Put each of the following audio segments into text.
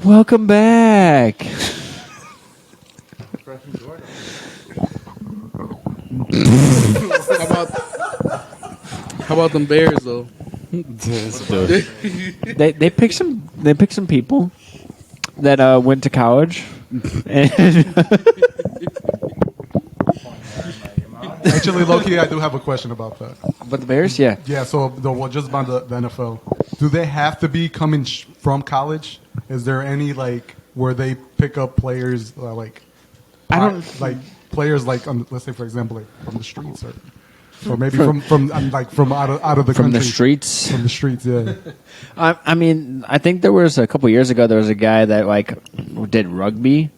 Welcome back. How about them Bears though? They picked some people that went to college. Actually, low-key, I do have a question about that. But the Bears, yeah. Yeah, so just about the NFL. Do they have to be coming from college? Is there any, like, where they pick up players, I don't- like, players, like, let's say, for example, like, from the streets, or maybe from out of the From country. the streets. From the streets, yeah. I mean, I think there was a couple years ago. There was a guy that did rugby.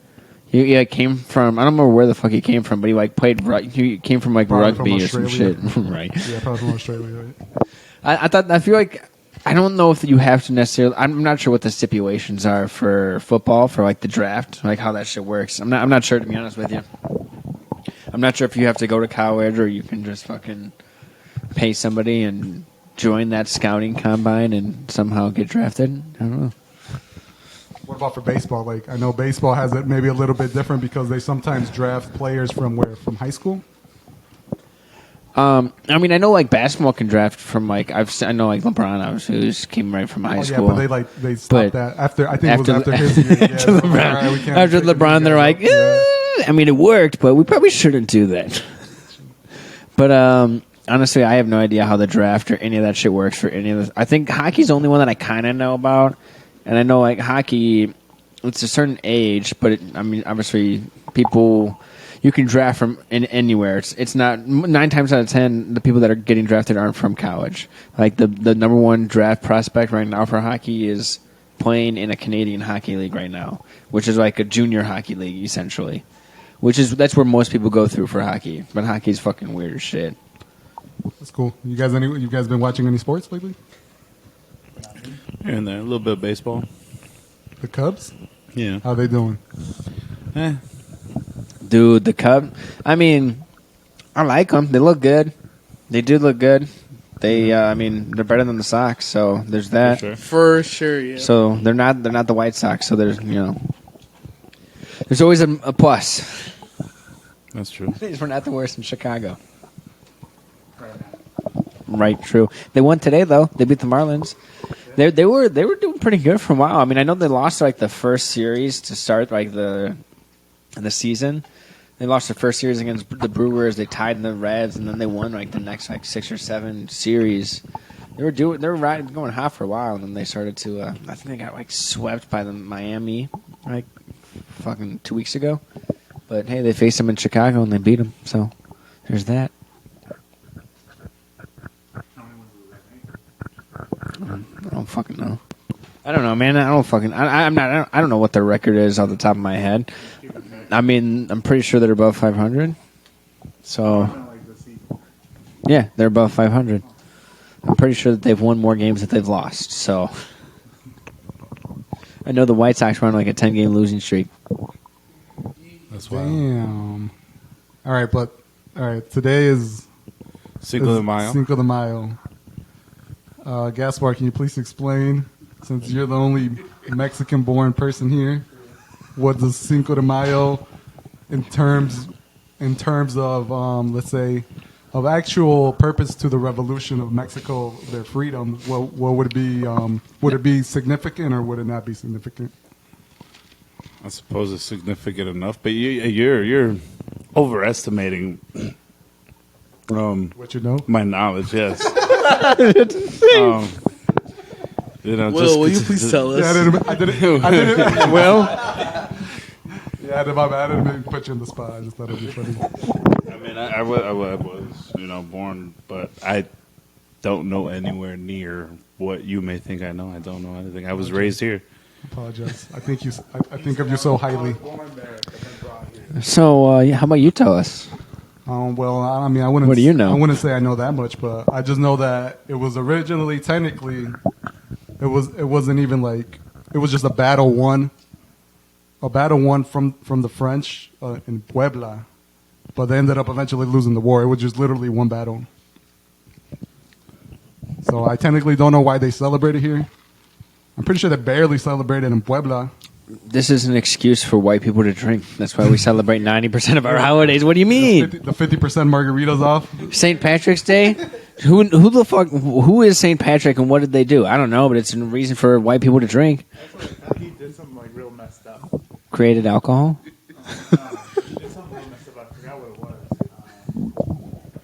He came from, I don't remember where the fuck he came from, but he played. He came from Probably rugby from or some Australia. shit, right? Yeah, probably from Australia, right? I feel like I don't know if you have to necessarily. I'm not sure what the stipulations are for football for the draft, how that shit works. I'm not sure, to be honest with you. I'm not sure if you have to go to college or you can just fucking pay somebody and join that scouting combine and somehow get drafted. I don't know. What about for baseball? Like, I know baseball has it maybe a little bit different because they sometimes draft players from where? From high school? I mean, I know basketball can draft from I know LeBron obviously who just came right from high school. Yeah, but they stopped that after. I think it was after his year. Yeah, after LeBron, all right, we can't after take LeBron, they're like, I mean, it worked, but we probably shouldn't do that. But honestly, I have no idea how the draft or any of that shit works for any of this. I think hockey's the only one that I kind of know about, and I know hockey, it's a certain age, but I mean, obviously, people. You can draft from anywhere. It's not 9 times out of 10 the people that are getting drafted aren't from college. The number one draft prospect right now for hockey is playing in a Canadian hockey league right now, which is like a junior hockey league essentially. That's where most people go through for hockey. But hockey's fucking weird as shit. That's cool. You guys been watching any sports lately? Here and there, a little bit of baseball. The Cubs? Yeah. How they doing? Dude, the Cubs. I mean, I like them. They look good. They do look good. They, I mean, they're better than the Sox. So there's that. For sure, yeah. So they're not the White Sox. So there's there's always a plus. That's true. We're not the worst in Chicago. Right, true. They won today though. They beat the Marlins. They were doing pretty good for a while. I mean, I know they lost the first series to start the season. They lost the first series against the Brewers. They tied the Reds, and then they won the next 6 or 7 series. They were going hot for a while, and then they started to. I think they got swept by the Miami fucking 2 weeks ago. But hey, they faced them in Chicago and they beat them. So there's that. I don't fucking know. I don't know, man. I don't fucking. I'm not. I don't know what their record is off the top of my head. I mean, I'm pretty sure they're above 500. So, yeah, they're above 500. I'm pretty sure that they've won more games that they've lost. So, I know the White Sox were on a 10-game losing streak. That's wild. Damn. All right. Today is Cinco de Mayo. Cinco de Mayo. Gaspar, can you please explain, since you're the only Mexican-born person here, what does Cinco de Mayo, in terms of let's say, of actual purpose to the revolution of Mexico, their freedom? What would it be? Would it be significant or would it not be significant? I suppose it's significant enough, but you're overestimating What you know? my knowledge. Yes. Will you please tell us? Yeah, I didn't. Well, Yeah, my bad. I didn't mean to put you in the spot. I just thought it'd be funny. I mean, I was born, but I don't know anywhere near what you may think I know. I don't know anything. I was raised here. Apologize. I think of you so highly. so how about you tell us? Well, I mean, I wouldn't. What do you know? I wouldn't say I know that much, but I just know that it was originally, technically, it wasn't even it was just a battle won from the French in Puebla, but they ended up eventually losing the war. It was just literally one battle. So I technically don't know why they celebrate it here. I'm pretty sure they barely celebrate it in Puebla. This is an excuse for white people to drink. That's why we celebrate 90% of our holidays. What do you mean? The 50% margaritas off. St. Patrick's Day? Who the fuck? Who is St. Patrick and what did they do? I don't know, but it's a reason for white people to drink. He did something like real messed up. Created alcohol? He did something real messed up. I forgot what it was.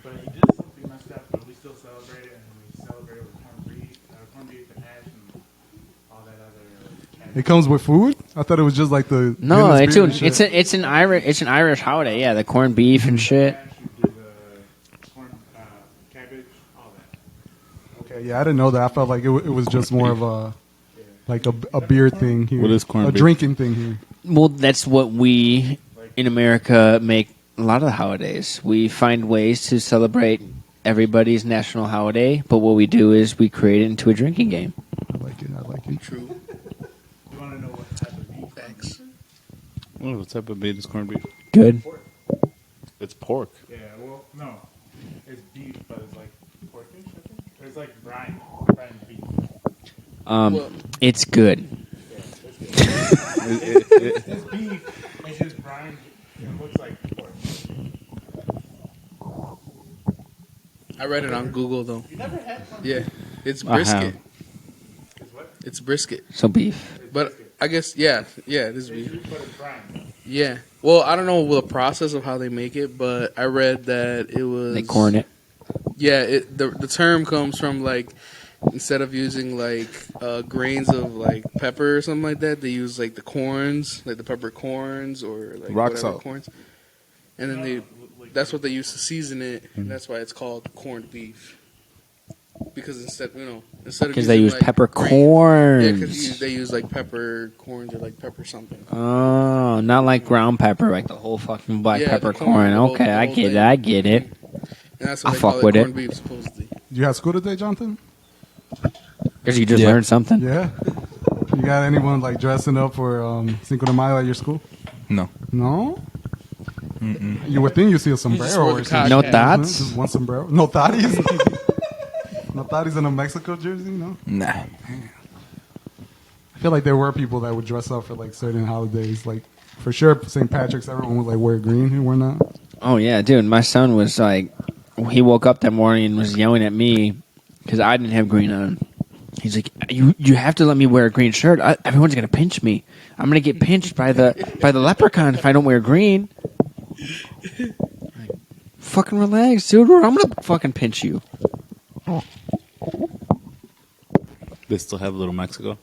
But he did something messed up, but we still celebrate it, and we celebrate it with corned beef and hash and all that other. It comes with food. I thought it was just like the No, Guinness beer and shit. it's an Irish holiday. Yeah, the corned beef and shit. Do the corn, cabbage, all that. Okay, yeah, I didn't know that. I felt like it was just more of a beer thing here. What is corned a beef? drinking thing here. Well, that's what we in America make a lot of the holidays. We find ways to celebrate everybody's national holiday, but what we do is we create it into a drinking game. I like it. True. You want to know what type of beef? Thanks. What type of meat is corned beef? Good. It's pork. Yeah, well, no. It's beef, but it's like porkish, I think. It's like brine beef. It's good. It's beef. It's just brine. It looks like pork. I read it on Google though. You never had one? Yeah, it's I have. brisket. It's what? It's brisket. So beef. But I guess yeah, it is beef. But it's brine. Yeah. Well, I don't know the process of how they make it, but I read that it was They corn it. Yeah, the term comes from like instead of using like grains of like pepper or something like that, they use like the corns, like the pepper corns or like Rock whatever salt. corns, and then that's what they use to season it, and that's why it's called corned beef. Because instead of Because they using, use like, pepper grains- corns. Yeah, because they use like pepper corns or like pepper something. Oh, not like ground pepper, like the whole fucking black Yeah, pepper the corn, corn. the whole- Okay, the I whole get thing. it. I get it. And that's what I they fuck call with it it. corned beef supposedly. You had school today, Jonathan? Because you just Yeah. learned something. Yeah. You got anyone like dressing up for Cinco de Mayo at your school? No. No. You would think you see a sombrero wore or the something. No cock hat. thoughts? Just one sombrero. No thotties. No thotties in a Mexico jersey. No. Nah. I feel like there were people that would dress up for like certain holidays. Like for sure, St. Patrick's, everyone would like wear green. Who were not? Oh yeah, dude. My son was like, he woke up that morning and was yelling at me because I didn't have green on. He's like, you have to let me wear a green shirt. Everyone's gonna pinch me. I'm gonna get pinched by the leprechaun if I don't wear green. Like, fucking relax, dude. Or I'm gonna fucking pinch you. They still have Little Mexico.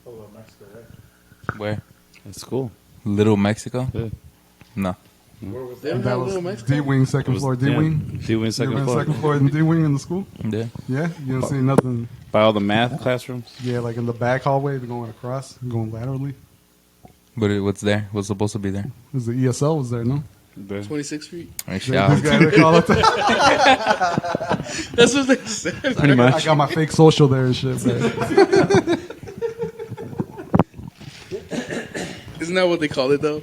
Hello, Mexico, right? Where? At school. Little Mexico? Yeah. No. Where was They that? don't That have was Little Mexico. D-wing, second floor D-wing. D-wing second You ever been floor. second floor and D-wing in the school? Yeah. Yeah, you don't see nothing. By all the math classrooms. Yeah, like in the back hallway, they're going across, going laterally. What's there? What's supposed to be there? Because the ESL was there, no? There. 26th Street. Hey, These shout. guys they call it. That's what they said. Pretty I much. got my fake social there and shit. But Isn't that what they call it though?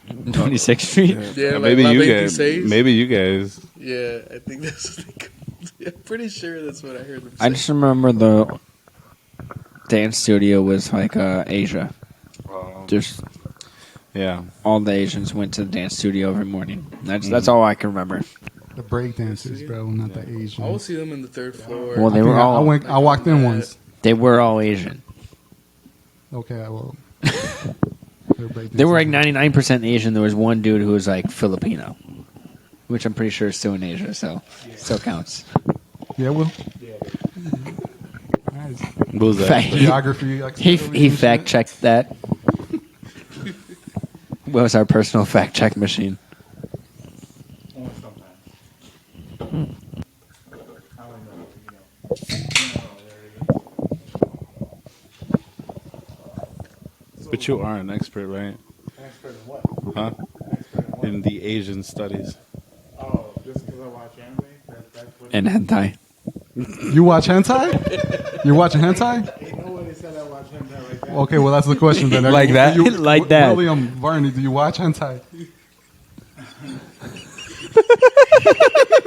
26th Street. Yeah, like maybe La you guys. 26. Maybe you guys. Yeah, I think that's what they called it. I'm pretty sure that's what I heard them say. I just remember the dance studio was like Asia. Just Yeah. all the Asians went to the dance studio every morning. That's all I can remember. the break dancers, bro, not the I always Asians. see them in the third floor. Well, they I were think all I walked in once. they were all Asian. Okay, well. They were like 99% Asian. There was one dude who was like Filipino, which I'm pretty sure is still in Asia, so still counts. Yeah, well. Nice. What was that? Fact- Geography. he fact checked that. What was our personal fact check machine? Only sometimes. I only know, there it is. But you are an expert, right? Expert in what? Huh? Expert in what? In the Asian studies. Oh, just because I watch anime? That's what And hentai. You watch hentai? You're watching hentai? Ain't nobody said I watch hentai like that. Okay, well, that's the question then. Like that? Like that. William Varney, do you watch hentai?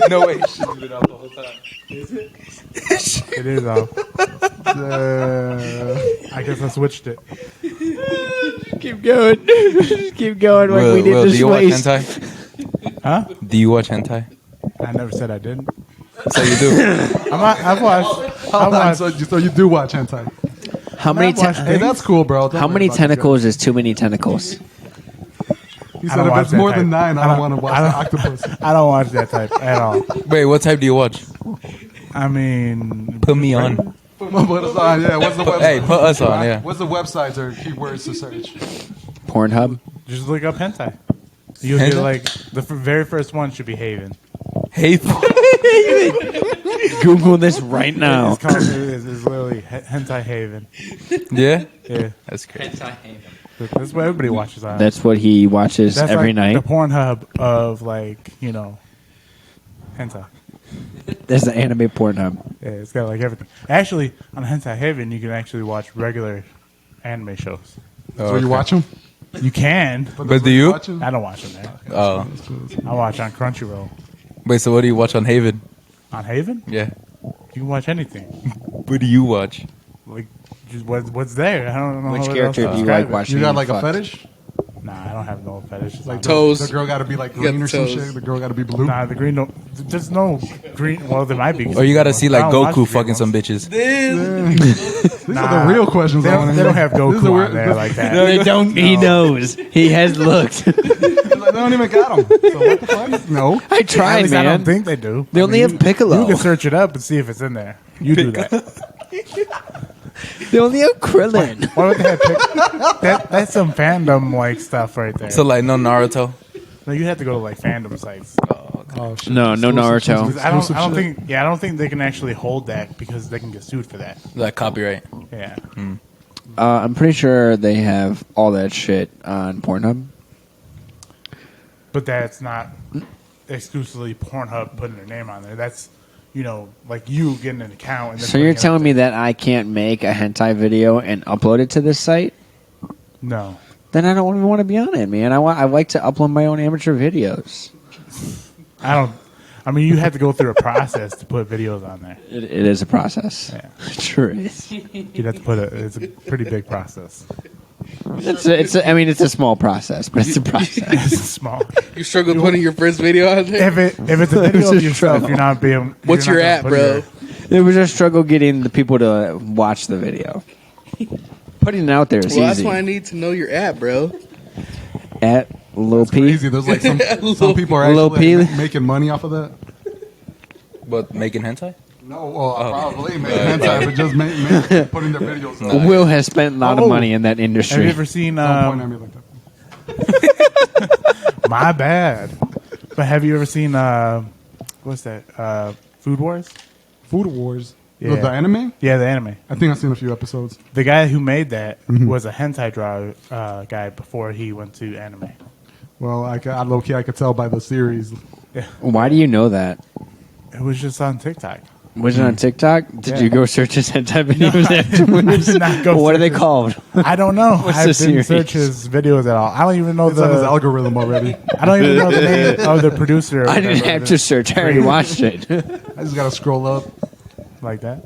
No way. She's been out the whole time. It is off. I guess I switched it. Keep going. Keep going like we did Will, this do you watch waste. hentai? Huh? Do you watch hentai? I never said I didn't. So you do. I've watched. So you do watch hentai? How many I've watched Hey, that's cool, bro. Don't how worry many about this tentacles is too many tentacles? guy. He I said don't if watch it's that more type. than 9, I don't want to watch I the don't- octopus. I don't watch that type at all. Wait, what type do you watch? I mean, Put me on. Put us on, yeah. What's the website? Hey, put us on, yeah. What's the websites or keywords to search? Pornhub. just look up hentai. You'll get like the very first one should be Haven. Hey, Google this right now. It's called. It's literally Hentai Haven. yeah? Yeah, That's crazy. that's what everybody watches on. That's what he watches That's every like night. The Pornhub of hentai. That's the anime Pornhub. Yeah, it's got like everything. Actually, on Hentai Haven, you can actually watch regular anime shows. So you watch them? You can. But do you? I don't watch them there. Oh. I watch on Crunchyroll. Wait, so what do you watch on Haven? On Haven, Yeah. you can watch anything. What do you watch? Like, just what's there. I don't know. Which how else character to do you describe like it. watching? You got like fucked? a fetish? Nah, I don't have no fetish. Like Toes. The girl got to be like You got green or the some toes. shit. The girl got to be blue. Nah, the green don't. There's no green. Well, there might be. Or you gotta see like I don't watch the Goku green fucking ones. some bitches. These are the real questions. They I wanna don't, they don't hear. have This is Goku the on weird- there like that. They don't. He knows. He has looked. They don't even got them. So what the fuck? No. I At tried, least I man. don't think they do. They only have Piccolo. You can search it up and see if it's in there. You do that. They only have Krillin. Why would they have that's some fandom like stuff right there. So like no Naruto. No, you have to go to like fandom sites. Oh, shit. No, no Naruto. Because I don't think they can actually hold that because they can get sued for that. Like copyright. Yeah. I'm pretty sure they have all that shit on Pornhub. But that's not exclusively Pornhub putting their name on there. That's like you getting an account. And then So you're putting it telling up me that I can't make a hentai video and upload it to this site? there. No. Then I don't even want to be on it, man. I like to upload my own amateur videos. I don't. I mean, you have to go through a process to put videos on there. It is a process. Yeah. It sure is. You'd have to put it's a pretty big process. I mean, it's a small process, but it's a process. It's small. You struggle putting your first video out there? If it's a video of yourself, you're not being. What's your app, bro? It was a struggle getting the people to watch the video. Putting it out there is Well, that's easy. why I need to know your app, bro. At Lil P. Crazy. There's like some people are Lil actually P. making money off of that. But making hentai? No, well, probably making hentai, but just putting their videos up. Will has spent a lot of Oh. money in that Have you industry. ever seen? Don't point at me like that. My bad. But have you ever seen? What's that? Food Wars. Food Wars. Yeah. The anime? Yeah, the anime. I think I've seen a few episodes. The guy who made that was a hentai draw guy before he went to anime. Well, I low-key, I could tell by the series. Why do you know that? It was just on TikTok. Was it on TikTok? Did Yeah. you go search his hentai videos afterwards? did not go What are they search called? I don't know. What's I the didn't series? search his videos at all. I don't even know It's on his algorithm already. I don't even know the name of the producer. or I didn't whatever have it to is. search. I already watched it. I just gotta scroll up. Like that.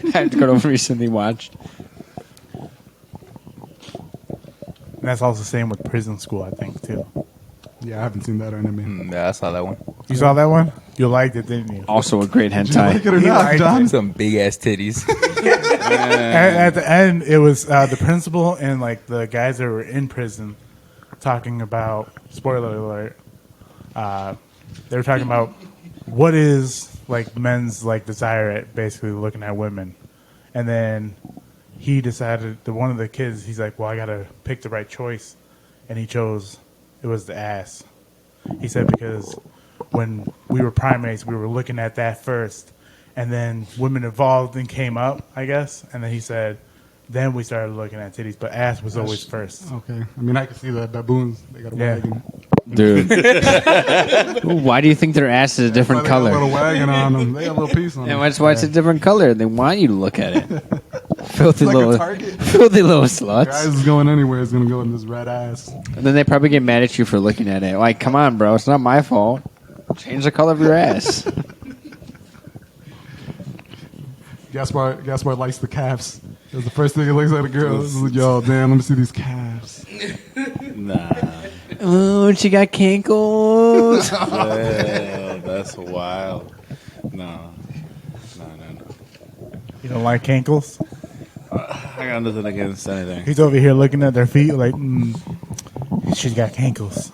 I had to go to recently watched. And that's also the same with Prison School, I think, too. Yeah, I haven't seen that anime. Yeah, I saw that one. You saw that one? You liked it, didn't you? Also a great Did you like hentai. it or He not, liked John? Some big ass titties. At the end, it was the principal and like the guys that were in prison talking about. Spoiler alert! They were talking about what is like men's like desire at basically looking at women, and then he decided that one of the kids. He's like, "Well, I gotta pick the right choice," and he chose. It was the ass. He said because when we were primates, we were looking at that first. And then women evolved and came up, I guess. And then he said, then we started looking at titties, but ass was always first. Okay. I mean, I can see the baboons. They got a Yeah. wagon. Dude. Why do you think their ass is a different They got a little color? wagon on them. They got a little piece on And them. that's why it's a different color. They want you to look at it. Filthy It's like a little, target. filthy little Guys sluts. is going anywhere. Is going to go in this red ass. And then they probably get mad at you for looking at it. Like, come on, bro. It's not my fault. Change the color of your ass. Gaspar likes the calves. That's the first thing he looks at a girl. He's like, yo, damn, let me see these calves. Nah. Oh, she got kinkles. Yeah, that's wild. No. You don't like cankles? I got nothing against anything. He's over here looking at their feet like, she's got cankles.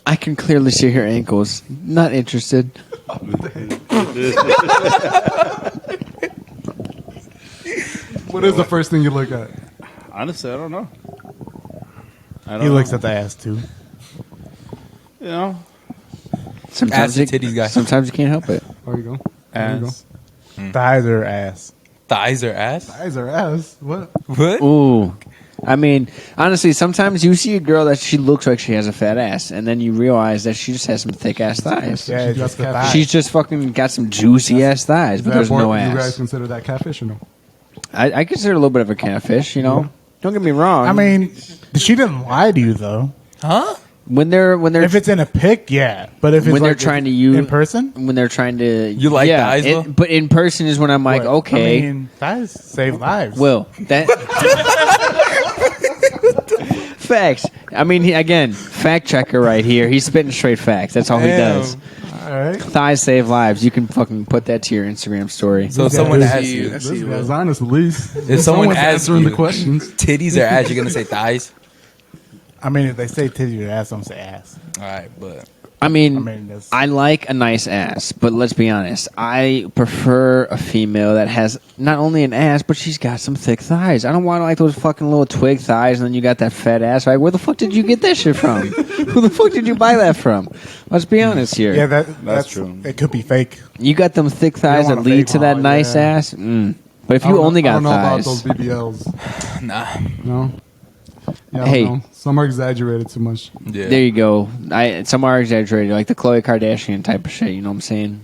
I can clearly see her ankles. Not interested. What is the first thing you look at? Honestly, I don't know. He looks at the ass too. You know, Sometimes Ass and titties guy. Sometimes you can't help it. There you go. There you go. ass. Thighs or ass? Thighs or ass? Eyes are ass. What? What? Ooh. I mean, honestly, sometimes you see a girl that she looks like she has a fat ass, and then you realize that she just has some thick ass thighs. Yeah, She just the got thighs. She's just fucking got some juicy ass thighs, but there's no You guys ass. consider that catfish or no? I consider it a little bit of a catfish, you know. Don't get me wrong. I mean, she didn't lie to you though. Huh? when they're If it's in a pic, yeah. But if it's when they're like trying to use in person, when they're trying to You like thighs, though? but in person is when I'm like, what? okay, I mean, thighs save lives. Will that facts? I mean, again, fact checker right here. He's spitting straight facts. That's all he Damn. does. All right. Thighs save lives. You can fucking put that to your Instagram story. So if Yeah, someone I asks see you, I This see guy's Will. honest, at least. if someone Someone's asks answering you the questions. titties or ass, you're gonna say thighs. I mean, if they say titty or ass, I'm say ass. All right, but I mean, I mean, that's- I like a nice ass, but let's be honest. I prefer a female that has not only an ass, but she's got some thick thighs. I don't want like those fucking little twig thighs, and then you got that fat ass. Like, where the fuck did you get that shit from? Who the fuck did you buy that from? Let's be honest here. Yeah, that's true. It could be fake. You got them thick thighs want that a lead fake to that one, nice yeah. ass. But if you only I got don't know thighs, about those BBLs. nah. No. Yeah, I Hey. don't know. Some are exaggerated too much. Yeah. there you go. Some are exaggerated, like the Khloe Kardashian type of shit. You know what I'm saying?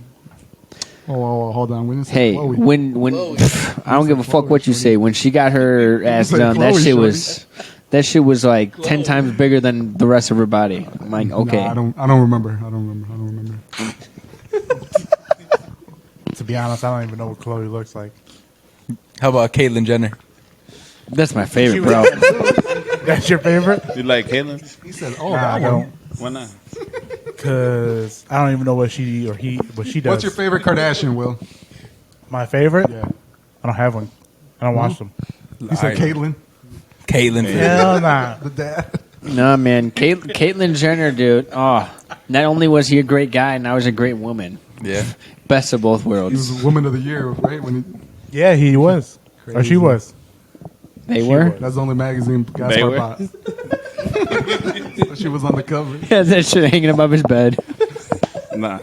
Oh, hold on. When Hey, Chloe. when Chloe. I don't give a fuck what you say. When she got her ass said done, Chloe, that shit was like 10 times bigger than the rest of her body. I'm like, okay. Nah, I don't remember. I don't remember. To be honest, I don't even know what Chloe looks like. How about Caitlyn Jenner? That's my favorite, bro. That's your favorite? You like Caitlyn? He said, "Oh, Nah, I that one." don't, Why not? because I don't even know what she does. What's your favorite Kardashian, Will? My favorite? Yeah. I don't have one. I don't watch them. He said Caitlyn, Caitlyn. Hell nah. the dad. No, man. Caitlyn Jenner, dude. Oh, not only was he a great guy, now he's a great woman. Yeah. Best of both He worlds. was Woman of the Year, right? Yeah, he was. Or she was. They were? That's the only magazine They Gaspar were? bought. She was on the cover. He has that shit hanging above his bed. Nah.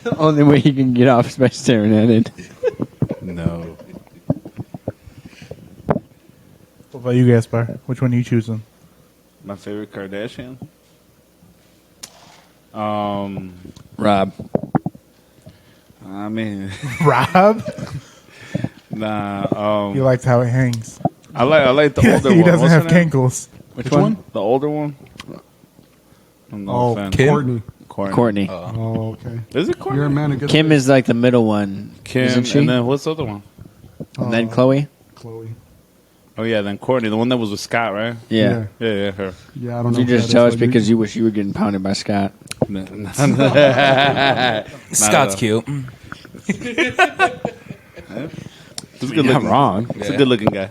The only way he can get off is by staring at it. No. What about you, Gaspar? Which one are you choosing? My favorite Kardashian? Rob. I mean, Rob? nah. He likes how it hangs. I like the older one. He doesn't What's have her name? cankles. Which one? The older one. I'm not Oh, a fan. Kim? Courtney. Courtney. Oh, okay. Is it Courtney? You're a man who gets Kim is like the middle one, Kim, isn't she? and then what's the other one? And then Chloe. Chloe. Oh yeah, then Courtney, the one that was with Scott, right? Yeah. Yeah, her. Yeah, I don't know. You if just that jealous is what because you wish you were getting pounded by Scott. Scott's cute. He's a good You're not looking. wrong. He's Yeah. a good looking guy.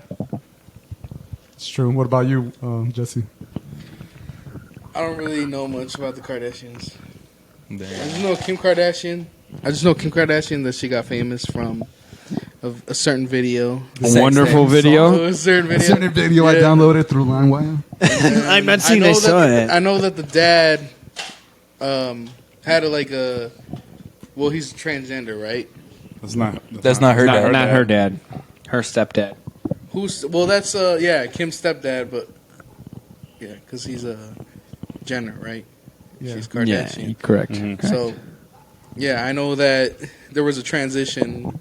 It's true. What about you, Jesse? I don't really know much about the Kardashians. I Damn. just know Kim Kardashian. That she got famous from a certain video. A wonderful Oh, video. a certain video. A certain video I Yeah. downloaded through LimeWire. I'm not seeing I I know saw that it. I know that the dad had a well, he's transgender, right? That's not her dad. Not her dad. Her stepdad. That's Kim's stepdad, but yeah, because he's a Jenner, right? Yeah. She's Yeah, Kardashian. correct. Mhm. correct. So, yeah, I know that there was a transition,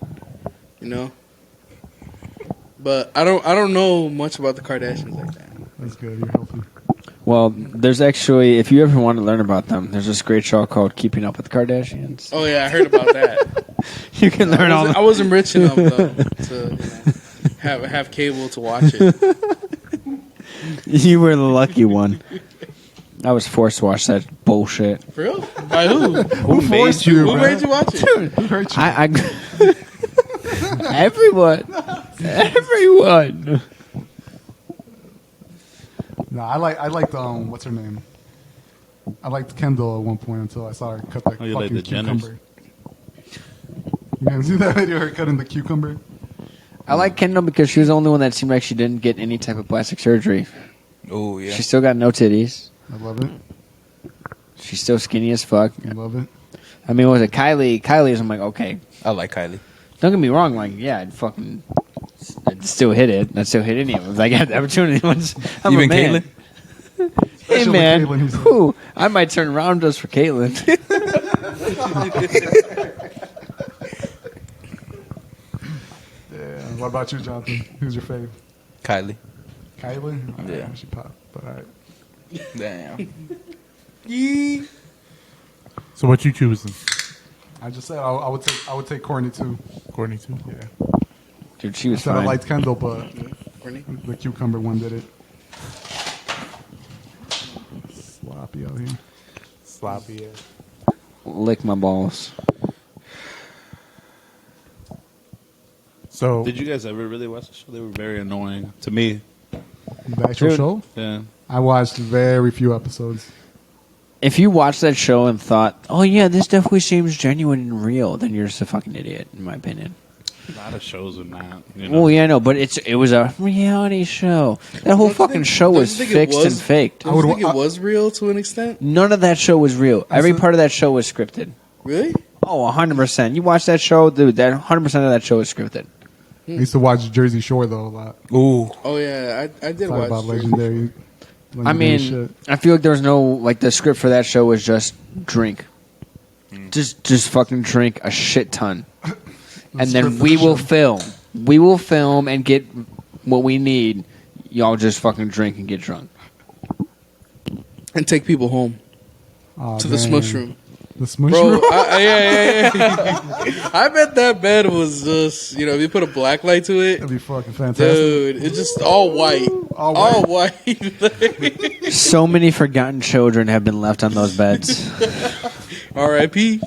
you know. But I don't know much about the Kardashians like that. That's good. You're healthy. Well, there's actually, if you ever want to learn about them, there's this great show called Keeping Up with the Kardashians. Oh yeah, I heard about that. You can learn all. I wasn't rich enough though to have cable to watch it. You were the lucky one. I was forced to watch that bullshit. For real? By who? Who forced you? Who man? made you watch it? Who hurt you? I everyone. No, I liked what's her name? I liked Kendall at one point until I saw her cut the Oh, you fucking like the Jenners? cucumber. You guys see that video of her cutting the cucumber? I like Kendall because she was the only one that seemed like she didn't get any type of plastic surgery. Oh yeah. She still got no titties. I love it. She's still skinny as fuck. I love it. I mean, what was it Kylie? Kylie's, I'm like, okay. I like Kylie. Don't get me wrong. Like, yeah, I'd still hit it. I'd still hit any of them. If I got the opportunity. I'm Even a man. Caitlyn? Hey, Especially man. Caitlyn, he said. Whew, I might turn around just for Caitlyn. Yeah. What about you, Jonathan? Who's your fave? Kylie. Kylie? Oh, Yeah. She popped. But all right. Damn. So what you choosing? I just said I would take Courtney too. Courtney too. Yeah. Dude, she I was said I fine. liked Kendall, but Courtney? the cucumber one did it. Sloppy out here. Sloppy. Yeah. Lick my balls. So Did you guys ever really watch the show? They were very annoying to me. The actual Dude. show? Yeah. I watched very few episodes. If you watched that show and thought, oh, yeah, this definitely seems genuine and real, then you're just a fucking idiot, in my opinion. A lot of shows are not. You know. Well, yeah, I know, but it was a reality show. That whole Don't you fucking think- show don't was you think it fixed was- and faked. Don't you think I- it was real to an extent? None of that show was real. Every said- part of that show was scripted. Really? Oh, 100%. You watch that show, dude, that 100% of that show is scripted. I used to watch Jersey Shore though a lot. Ooh. Oh yeah, I did Talk watch. about Jersey legendary. I mean, shit. I feel like there was no, like, the script for that show was just drink. Just fucking drink a shit ton. And then script for we the will show. film. We will film and get what we need. Y'all just fucking drink and get drunk. and take people home Aw, to the man. smush room. The smush Bro, room. yeah. I bet that bed was just, if you put a black light to it, That'd be fucking fantastic. dude, it's just all white. All All white. white. So many forgotten children have been left on those beds. R.I.P.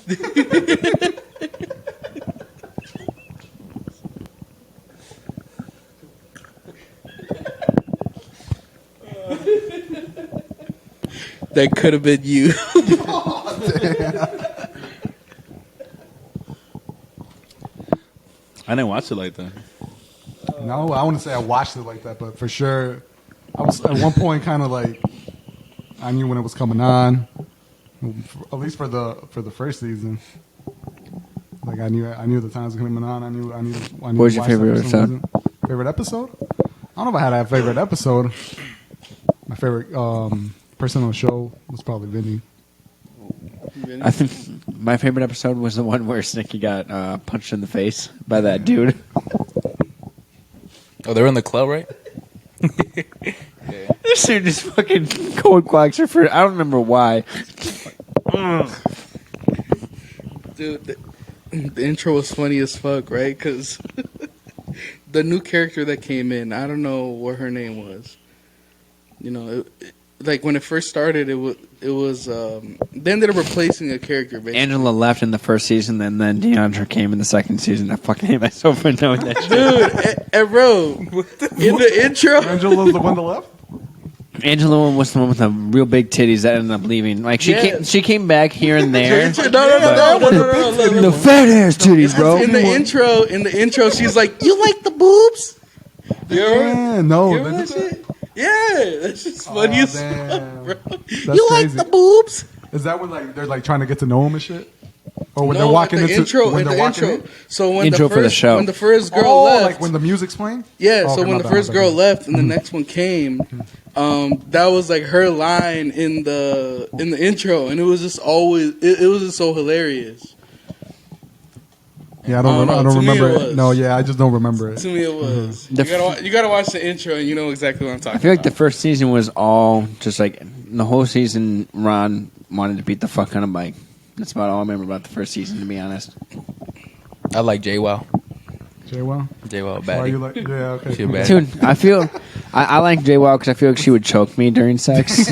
That could have been you. I didn't watch it like that. No, I wouldn't say I watched it like that, but for sure, I was at one point kind of like I knew when it was coming on, at least for the first season. Like I knew the time it was coming on. I knew. What was your favorite episode? Favorite episode? I don't know if I had a favorite episode. My favorite person on the show was probably Vinny. I think my favorite episode was the one where Snicky got punched in the face by that dude. Oh, they're in the club, right? This dude just fucking cold quacks her for, I don't remember why. Dude, the intro was funny as fuck, right? Because the new character that came in, I don't know what her name was. Like when it first started, it was they ended up replacing a character. Basically. Angela left in the first season, and then DeAndre came in the second season. I fucking hate myself for knowing that shit. Dude, and bro, in the intro, Angela's the one that left. Angela was the one with the real big titties that ended up leaving. Like Yeah. she came back here and there. no, look. The fat ass titties, bro. In the intro, she's like, "You like the boobs?" You Yeah, no. remember that shit? Yeah, that's just funny as fuck, damn. bro. That's You like crazy. the boobs? Is that when like they're like trying to get to know him and shit? Or when No, they're walking at the into intro, when at they're the walking intro. in? So when Intro the for the first, show. when the first girl Oh, left, like when the music's playing? yeah. Oh, So okay, when my the bad, first my girl bad. left and the next one came, that was like her line in the intro, and it was just always it was just so hilarious. Yeah, I don't To me remember it it. was. No, yeah, I just don't remember it. To me, it was. The You gotta watch the intro, and you know exactly what I'm talking I feel like about. the first season was all just like the whole season. Ron wanted to beat the fuck out of Mike. That's about all I remember about the first season, to be honest. I like JWoww. JWoww? JWoww Why you baddie. like? Yeah, okay. She a baddie. Dude, I feel I like JWoww because I feel like she would choke me during sex.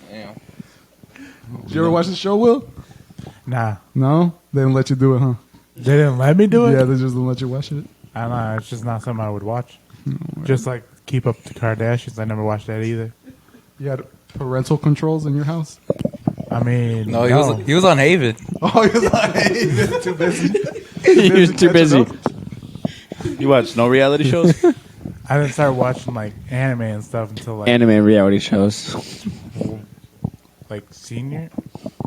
Damn. Did you ever watch the show, Will? Nah, No, they didn't let you do it, huh? they didn't let me do it. Yeah, they just didn't let you watch it. I don't know. It's just not something I would watch. Just like Keep Up the Kardashians. I never watched that either. You had parental controls in your house? I mean, No, he was on Haven. Oh, he was like, too busy. He was too busy. You watch no reality shows? I didn't start watching like anime and stuff until like Anime reality shows. senior,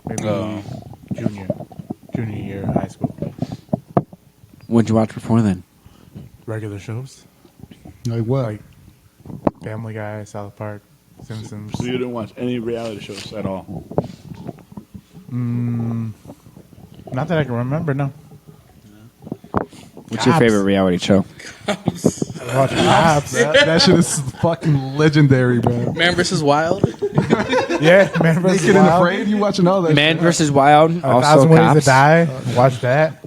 maybe Oh. junior year of high school. What'd you watch before then? Regular shows Like what? like Family Guy, South Park, Simpsons. So you didn't watch any reality shows at all? Not that I can remember. No. What's your Cops. favorite reality show? I watch Cops. that shit is fucking legendary, bro. Man vs. Wild. Yeah, Man vs. Naked and Wild. Afraid? You watching all that Man shit? vs. Wild. A Also Thousand Ways Cops. to Die. Watch that.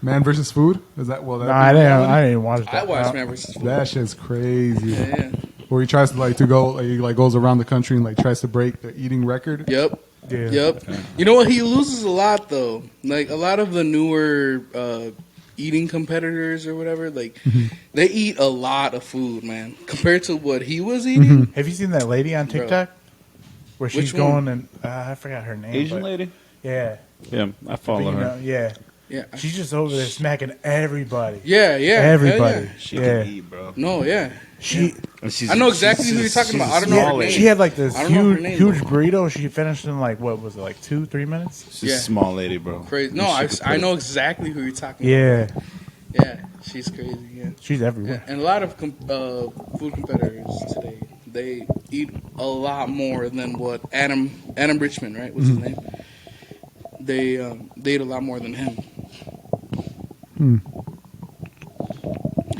Man versus Food? Is that No, I didn't watch that. I watched Man vs. Wild. That shit's crazy. Yeah. Where he tries to go, he goes around the country and tries to break the eating record. Yep. Yeah. Yep. You know what? He loses a lot though. Like a lot of the newer eating competitors or whatever, like they eat a lot of food, man, compared to what he was eating. Have you seen that lady on TikTok? Where she's Which one? going and I forgot her name. Asian but- lady? Yeah. Yeah, I follow her. Yeah. Yeah. She's just over there smacking everybody. Yeah. Yeah. Everybody. Hell She Yeah. can eat, bro. yeah. No. Yeah. She And she's- I know exactly she's- who you're talking about. I don't she's know small her lady. name. she had like this I don't know her huge name, huge though. burrito. She finished in like what was it, like 2-3 minutes? She's Yeah. a small lady, bro. Crazy. No, And she could I put know it- exactly who you're talking Yeah. about. Yeah. She's crazy. Yeah. She's everywhere. Yeah, and a lot of food competitors today, they eat a lot more than what Adam Richmond, right? What's his name? They eat a lot more than him.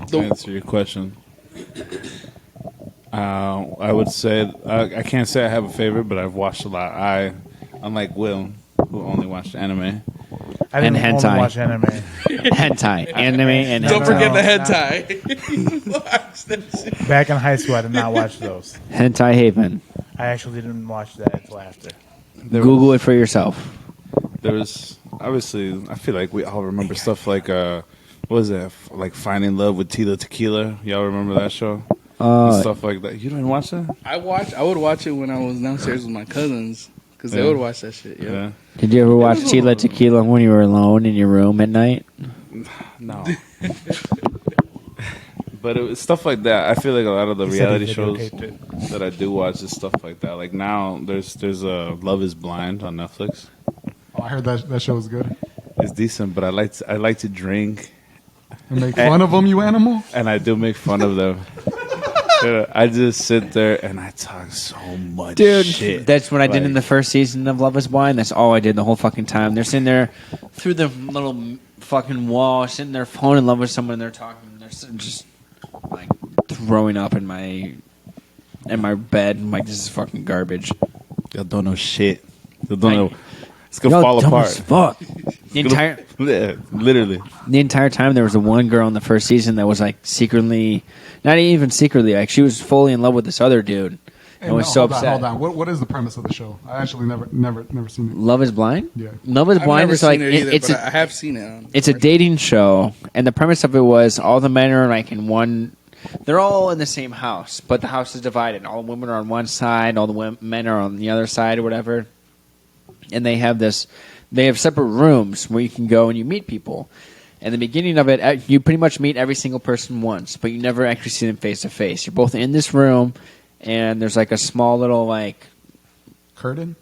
To answer your question, I would say I can't say I have a favorite, but I've watched a lot. Unlike Will, who only watched anime. I didn't And only hentai. watch anime. Hentai. Anime and Don't hentai. forget the no. hentai. Watch that shit. Back in high school, I did not watch those. Hentai Haven. I actually didn't watch that until after. Google it for yourself. There was obviously. I feel like we all remember stuff like what was that? Like Finding Love with Tila Tequila. Y'all remember that show? And stuff like that. You didn't watch that? I would watch it when I was downstairs with my cousins because they Yeah. would watch that shit. Yeah. Did you ever watch Tila Tequila when you were alone in your room at night? No. But it was stuff like that. I feel like a lot of the He said reality he shows videotaped it. that I do watch is stuff like that. Like now, there's Love Is Blind on Netflix. Oh, I heard that show was good. It's decent, but I like to drink, And make fun of them, you animal? and I do make fun of them. Yeah, I just sit there and I talk so much Dude, shit. that's what I did in the Like, first season of Love is Blind. That's all I did the whole fucking time. They're sitting there through the little fucking wall, sitting there falling in love with someone. They're talking. They're just like throwing up in my bed. I'm like, this is fucking garbage. Y'all don't know shit. Y'all don't know. It's Y'all gonna fall dumb apart. as fuck. Yeah, literally. The entire time there was the one girl in the first season that was like secretly, not even secretly, like she was fully in love with this other dude. Hey, And was no, so hold upset. On, hold on. What is the premise of the show? I actually never seen it. Love is Blind? Yeah. Love is I've Blind never is like seen it either, it's but a, I have seen it. On it's a dating show, and the premise of it was all the men are like in one. They're all in the same house, but the house is divided. All the women are on one side, all the men are on the other side, or whatever. And they have separate rooms where you can go and you meet people. And the beginning of it, you pretty much meet every single person once, but you never actually see them face to face. You're both in this room, and there's like a small little like. Curtain?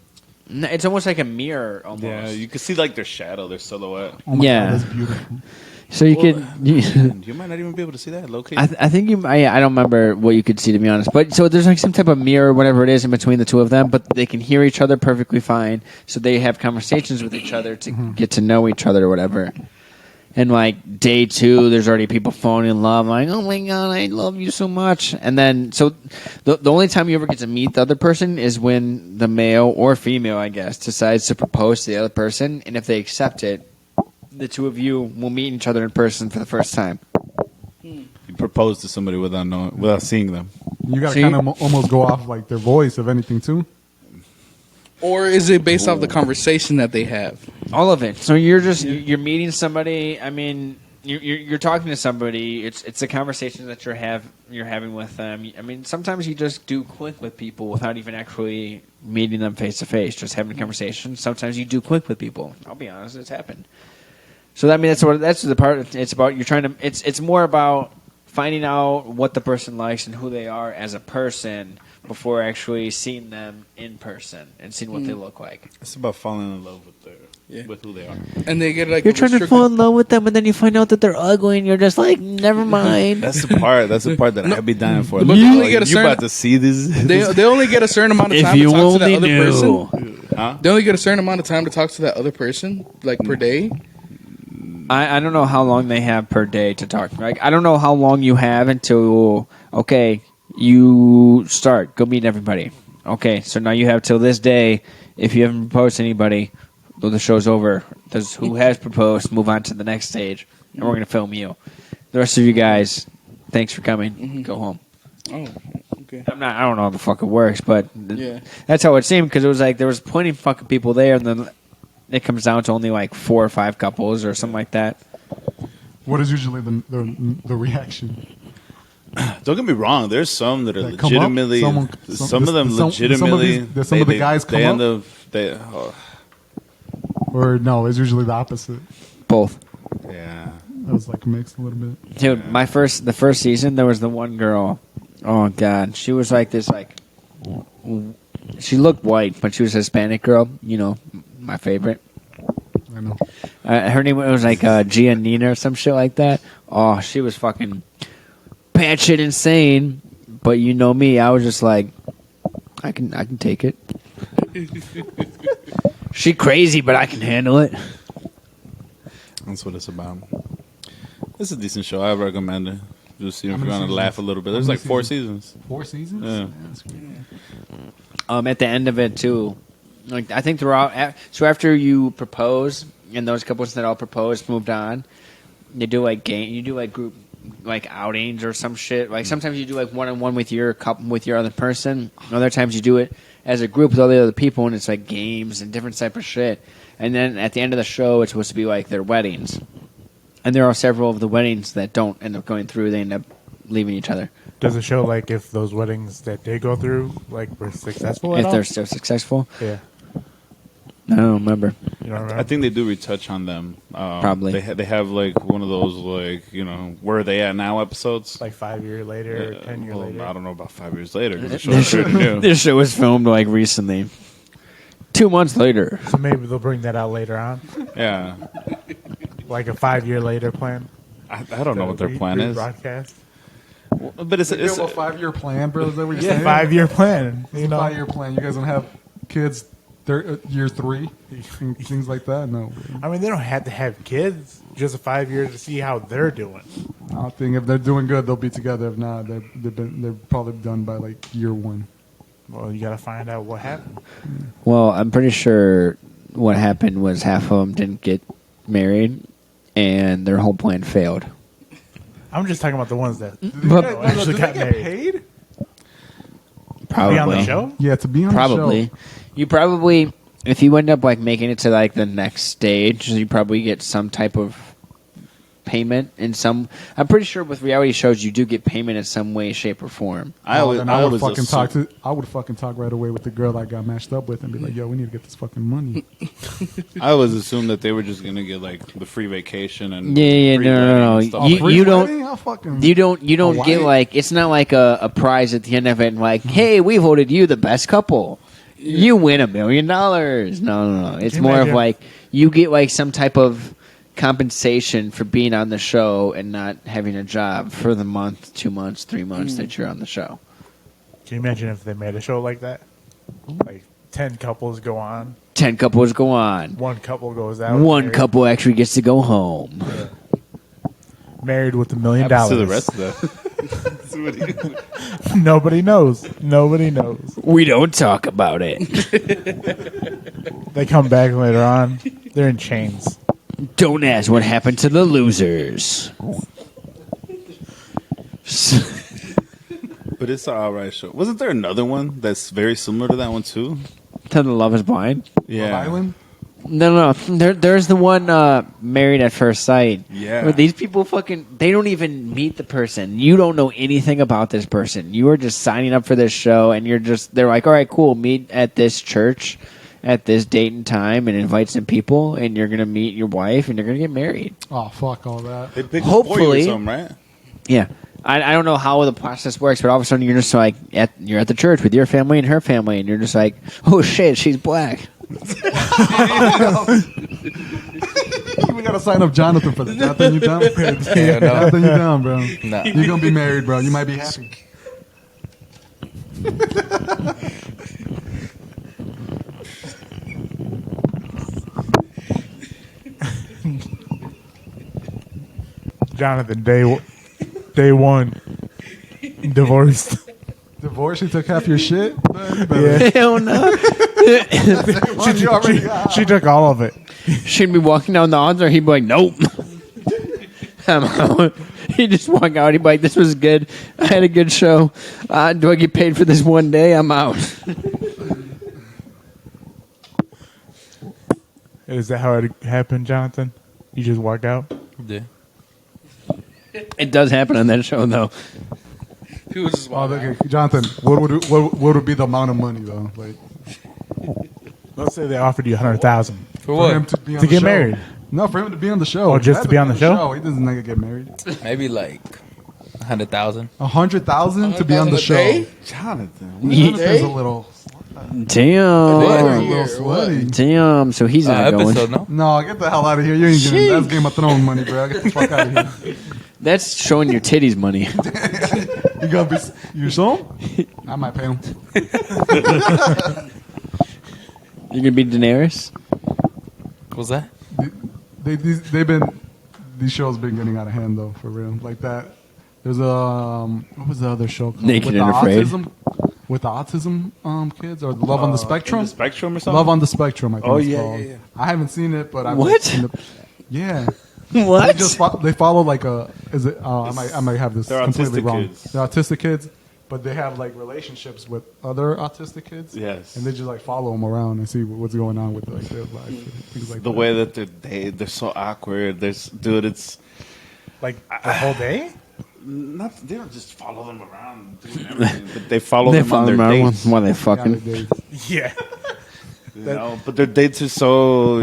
It's almost like a mirror, almost. Yeah, you can see like their shadow, their silhouette. Oh my Yeah. God, that's beautiful. So you Well, could. Man, you might not even be able to see that. Low key. I think you. I don't remember what you could see, to be honest. But so there's like some type of mirror, whatever it is, in between the two of them. But they can hear each other perfectly fine. So they have conversations with each other to get to know each other or whatever. And like day 2, there's already people falling in love. Like, oh my god, I love you so much. And then so the only time you ever get to meet the other person is when the male or female, I guess, decides to propose to the other person. And if they accept it, the two of you will meet each other in person for the first time. You propose to somebody without seeing them. You got See? to kind of almost go off like their voice, if anything, too. or is it based off the conversation that they have? All of it. So you're meeting somebody. I mean, you're talking to somebody. It's a conversation that you're having with them. I mean, sometimes you just do click with people without even actually meeting them face to face, just having a conversation. Sometimes you do click with people. I'll be honest, it's happened. So I mean, that's the part. It's about you're trying to. It's more about finding out what the person likes and who they are as a person before actually seeing them in person and seeing what they look like. It's about falling in love with who they are. And they get like You're trying to fall in love with them, and then you find out that they're ugly, and you're just like, never mind. That's the part. That's the part that I'd be dying for. But Like, you only like, get a you certain- about to see this? They only get a certain amount of If time you to talk to that only other knew. person. Huh? They only get a certain amount of time to talk to that other person, like per day. I don't know how long they have per day to talk. Like, I don't know how long you have until, okay, you start. Go meet everybody. Okay, so now you have till this day. If you haven't proposed to anybody, though the show's over, there's who has proposed, move on to the next stage, and we're going to film you. The rest of you guys, thanks for coming. Go home. Oh, okay. I don't know how the fuck it works, but Yeah. that's how it seemed, because it was like there was plenty of fucking people there, and then it comes down to only like 4 or 5 couples or something like that. What is usually the reaction? Don't get me wrong. There's some that are That come up? legitimately. Some of them legitimately. some of the guys come they up? end up. They, oh, Or no, it's usually the opposite. Both. yeah. That was like mixed a little bit. Dude, the first season, there was the one girl. Oh god, she was like this, like she looked white, but she was a Hispanic girl. You know, my favorite. I know. Her name was like Giannina or some shit like that. Oh, she was fucking batshit insane. But you know me, I was just like, I can take it. She crazy, but I can handle it. That's what it's about. It's a decent show. I recommend it. Just see if How you're many gonna seasons? laugh a little bit. How There's many like 4 seasons? seasons. 4 seasons? Yeah. That's great. At the end of it too, like I think throughout. So after you propose, and those couples that all proposed moved on, you do like you do like group like outings or some shit. Like sometimes you do like 1-on-1 with your couple with your other person. Other times you do it as a group with all the other people, and it's like games and different type of shit. And then at the end of the show, it's supposed to be like their weddings. And there are several of the weddings that don't end up going through. They end up leaving each other. Does it show like if those weddings that they go through like were successful? At If all? they're still successful, yeah, I don't remember. you don't remember? I think they do retouch on them. Probably. They have like one of those like where are they at now episodes. like 5 years later or 10 years Well, later. I don't know about 5 years later. 'Cause the show's pretty new. This show was filmed like recently. 2 months later. So maybe they'll bring that out later on, Yeah, like a 5 year later plan. I don't know what their plan is, Broadcast. but it's You have a 5-year plan, bro? Is that what you're saying? 5 year plan. It's You a know, 5-year plan. You guys don't have kids year 3? Things like that? No. I mean, they don't have to have kids. Just a 5 years to see how they're doing. I think if they're doing good, they'll be together. If not, they're probably done by like year 1. Well, you got to find out what happened. Well, I'm pretty sure what happened was half of them didn't get married, and their whole plan failed. I'm just talking about the ones that But actually got married. paid? probably Be on the show. Yeah, to be on Probably. the show. You probably, if you end up like making it to like the next stage, you probably get some type of payment in some. I'm pretty sure with reality shows you do get payment in some way, shape, or form. I I would would fucking talk to. I would fucking talk right away with the girl I got matched up with and be like, "Yo, we need to get this fucking money." I always assumed that they were just gonna get like the free vacation and Yeah, free no, wedding no. and stuff You- like that. Free don't- wedding? I'll fucking. You don't get Hawaii? like it's not like a prize at the end of it. And like, hey, we voted you the best couple. You win $1 million. No. It's Can you more of imagine? like you get like some type of compensation for being on the show and not having a job for the month, 2 months, 3 months that you're on the show. Can you imagine if they made a show like that? Like 10 couples go on, 10 couples go on. one couple goes out. One married- couple actually gets to go home. married with $1 million. Happens to the rest of that. Nobody knows. Nobody knows. We don't talk about it. They come back later on. They're in chains. Don't ask what happened to the losers. But it's an alright show. Wasn't there another one that's very similar to that one too? To the Love is Blind? Yeah. Love Island? No. There's the one Married at First Sight. Yeah. Where these people they don't even meet the person. You don't know anything about this person. You are just signing up for this show, and they're like, all right, cool, meet at this church at this date and time, and invite some people, and you're going to meet your wife, and you're going to get married. Oh, fuck all that. They picked Hopefully- or something, right? Yeah. I don't know how the process works, but all of a sudden you're just like, you're at the church with your family and her family, and you're just like, oh shit, she's black. We gotta sign up Jonathan for that. Jonathan, you down? Yeah, no. Jonathan, you down, bro? Nah. You're gonna be married, bro. You might be happy. Jonathan, day one, divorced. Divorce? She took half your shit? Yeah. Hell no. She took all of it. She'd be walking down the aisle, he'd be like, nope. I'm out. He'd just walk out, he'd be like, this was good. I had a good show. Do I get paid for this one day? I'm out. Is that how it happened, Jonathan? You just walk out? Yeah. It does happen on that show, though. He was just Oh, walking okay. Jonathan, what would be the amount of money, though? Like, Let's say they offered you $100,000 For him what? to be on to the get show. married. No, for him to be on the show. Oh, just He has to be on the show? He doesn't like to get married. Maybe like 100,000. 100,000 to be on the $100,000 a show. day? Jonathan. Jonathan's a little, Damn. What? a little Or slutty. Damn. So he's not going. Episode, no? No, get the hell out of here. You ain't getting that's Game of Thrones money, bro. Get the fuck out of here. That's showing your titties money. You gonna be you show him? I might pay him. You're going to be Daenerys? What was that? These shows been getting out of hand though, for real. Like that. There's what was the other show called? Naked with and the Afraid? with the autism kids or Love on the Spectrum? The Spectrum or something? Love on the Spectrum, I think Oh, it's yeah, called. yeah, yeah. I haven't seen it, but I've What? seen the, yeah. What? They follow like a is it I might have this They're completely autistic wrong. kids. They're autistic kids, but they have like relationships with other autistic kids. Yes. And they just like follow them around and see what's going on with like their life and things like The that. way that they're so awkward. Dude, it's Like the whole day? not. They don't just follow them around doing everything, but they follow They them follow on their them around dates. while they Yeah, fucking. they- Yeah. You know, but their dates are so,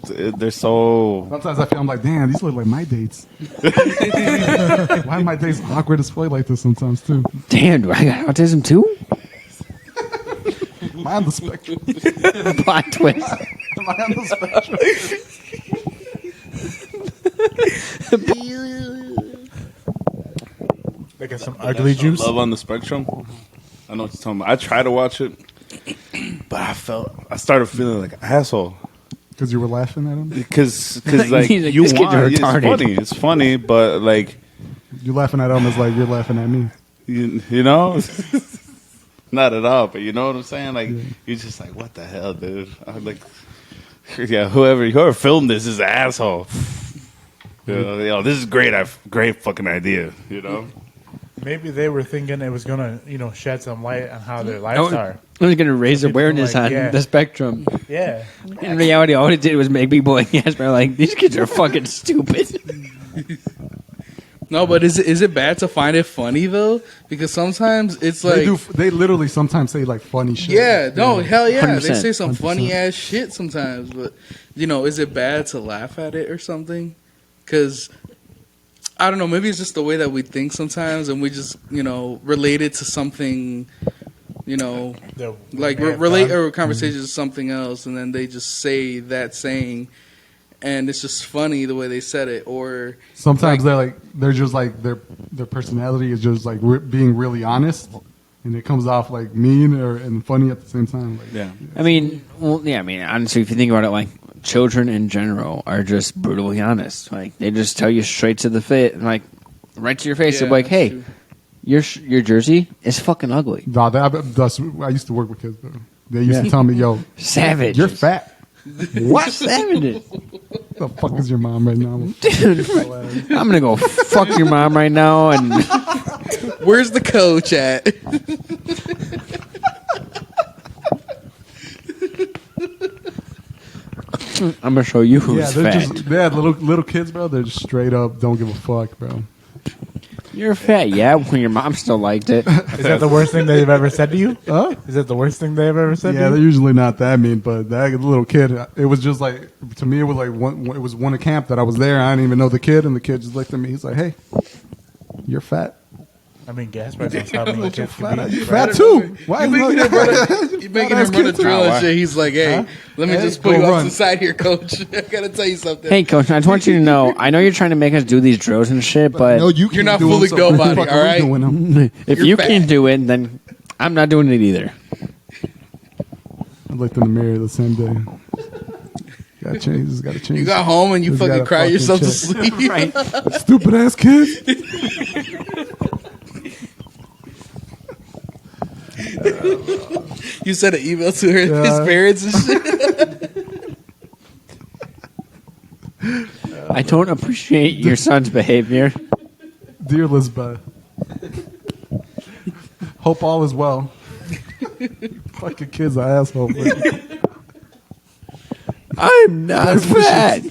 they're so. Sometimes I feel I'm like, damn, these look like my dates. Why are my dates awkward as fuck like this sometimes too? Damn, do I got autism too? Am I on the spectrum? Plot twist. Am I on the spectrum? They got some ugly juice. Love on the Spectrum. I know what you're talking about. I tried to watch it, but I started feeling like an asshole. Because you were laughing at him? Because like, He's like, you "These kids want, are it's retarded." It's funny, but like, You laughing at him is like you're laughing at me. you know, not at all. But you know what I'm saying? Like, you're just like, what the hell, dude? I'm like, yeah, whoever filmed this is an asshole. This is great. Great fucking idea. You know. Maybe they were thinking it was gonna, shed some light on how their lives Oh, are. I was going to raise People awareness like, on yeah. the spectrum. Yeah. In reality, all it did was make people like, yes, but like, these kids are fucking stupid. No, but is it bad to find it funny though? Because sometimes it's like, They literally sometimes say like funny shit. yeah, no, hell yeah, 100%. they say some 100%. funny ass shit sometimes. But is it bad to laugh at it or something? Because I don't know, maybe it's just the way that we think sometimes, and we just relate it to something, like relate our conversation to something else, and then they just say that saying. and it's just funny the way they said it. Or Sometimes they're just like their personality is just like being really honest, and it comes off like mean and funny at the same time. Like, Yeah. I mean, honestly, if you think about it, like children in general are just brutally honest. Like they just tell you straight to the face, like right to your face. Yeah, They're like, that's "Hey, true. your jersey is fucking ugly, nah, I used to work with kids. Though. They used to tell me, "Yo, savage." you're fat." What savages? The fuck is your mom right now? Dude, I'm gonna go fuck your mom right now, and Where's the coach at? I'm gonna show you who's they're fat. just little kids, bro. They're just straight up don't give a fuck, bro. You're fat, yeah. When your mom still liked it. Is that the worst thing they've ever said to you? Huh? Is that the worst thing they've ever said Yeah, to they're you? usually not that mean, but that little kid, it was just like, to me, it was like it was one camp that I was there. I didn't even know the kid, and the kid just looked at me. He's like, "Hey, you're fat. I mean, gas prices how many kids can be. You fat too. Why You making him run a drill and shit. He's like, hey, let me Hey, just pull go you off run. to the side here, coach. I gotta tell you something. Hey, coach, I just want you to know. I know you're trying to make us do these drills and shit, but No, you You're can't not do 'em, fooling so what the nobody, fuck all are we right? doing 'em? if You're you fat. can't do it, then I'm not doing it either. I looked in the mirror the same day. Gotta change. Just gotta change. You got home and you Just fucking gotta cry yourself to check. sleep. Right. Stupid ass kid. You sent an email to her, Yeah. his parents and shit. I don't appreciate your son's behavior. Dear Lisbeth, hope all is well. Fucking kid's an asshole. But I'm not fat.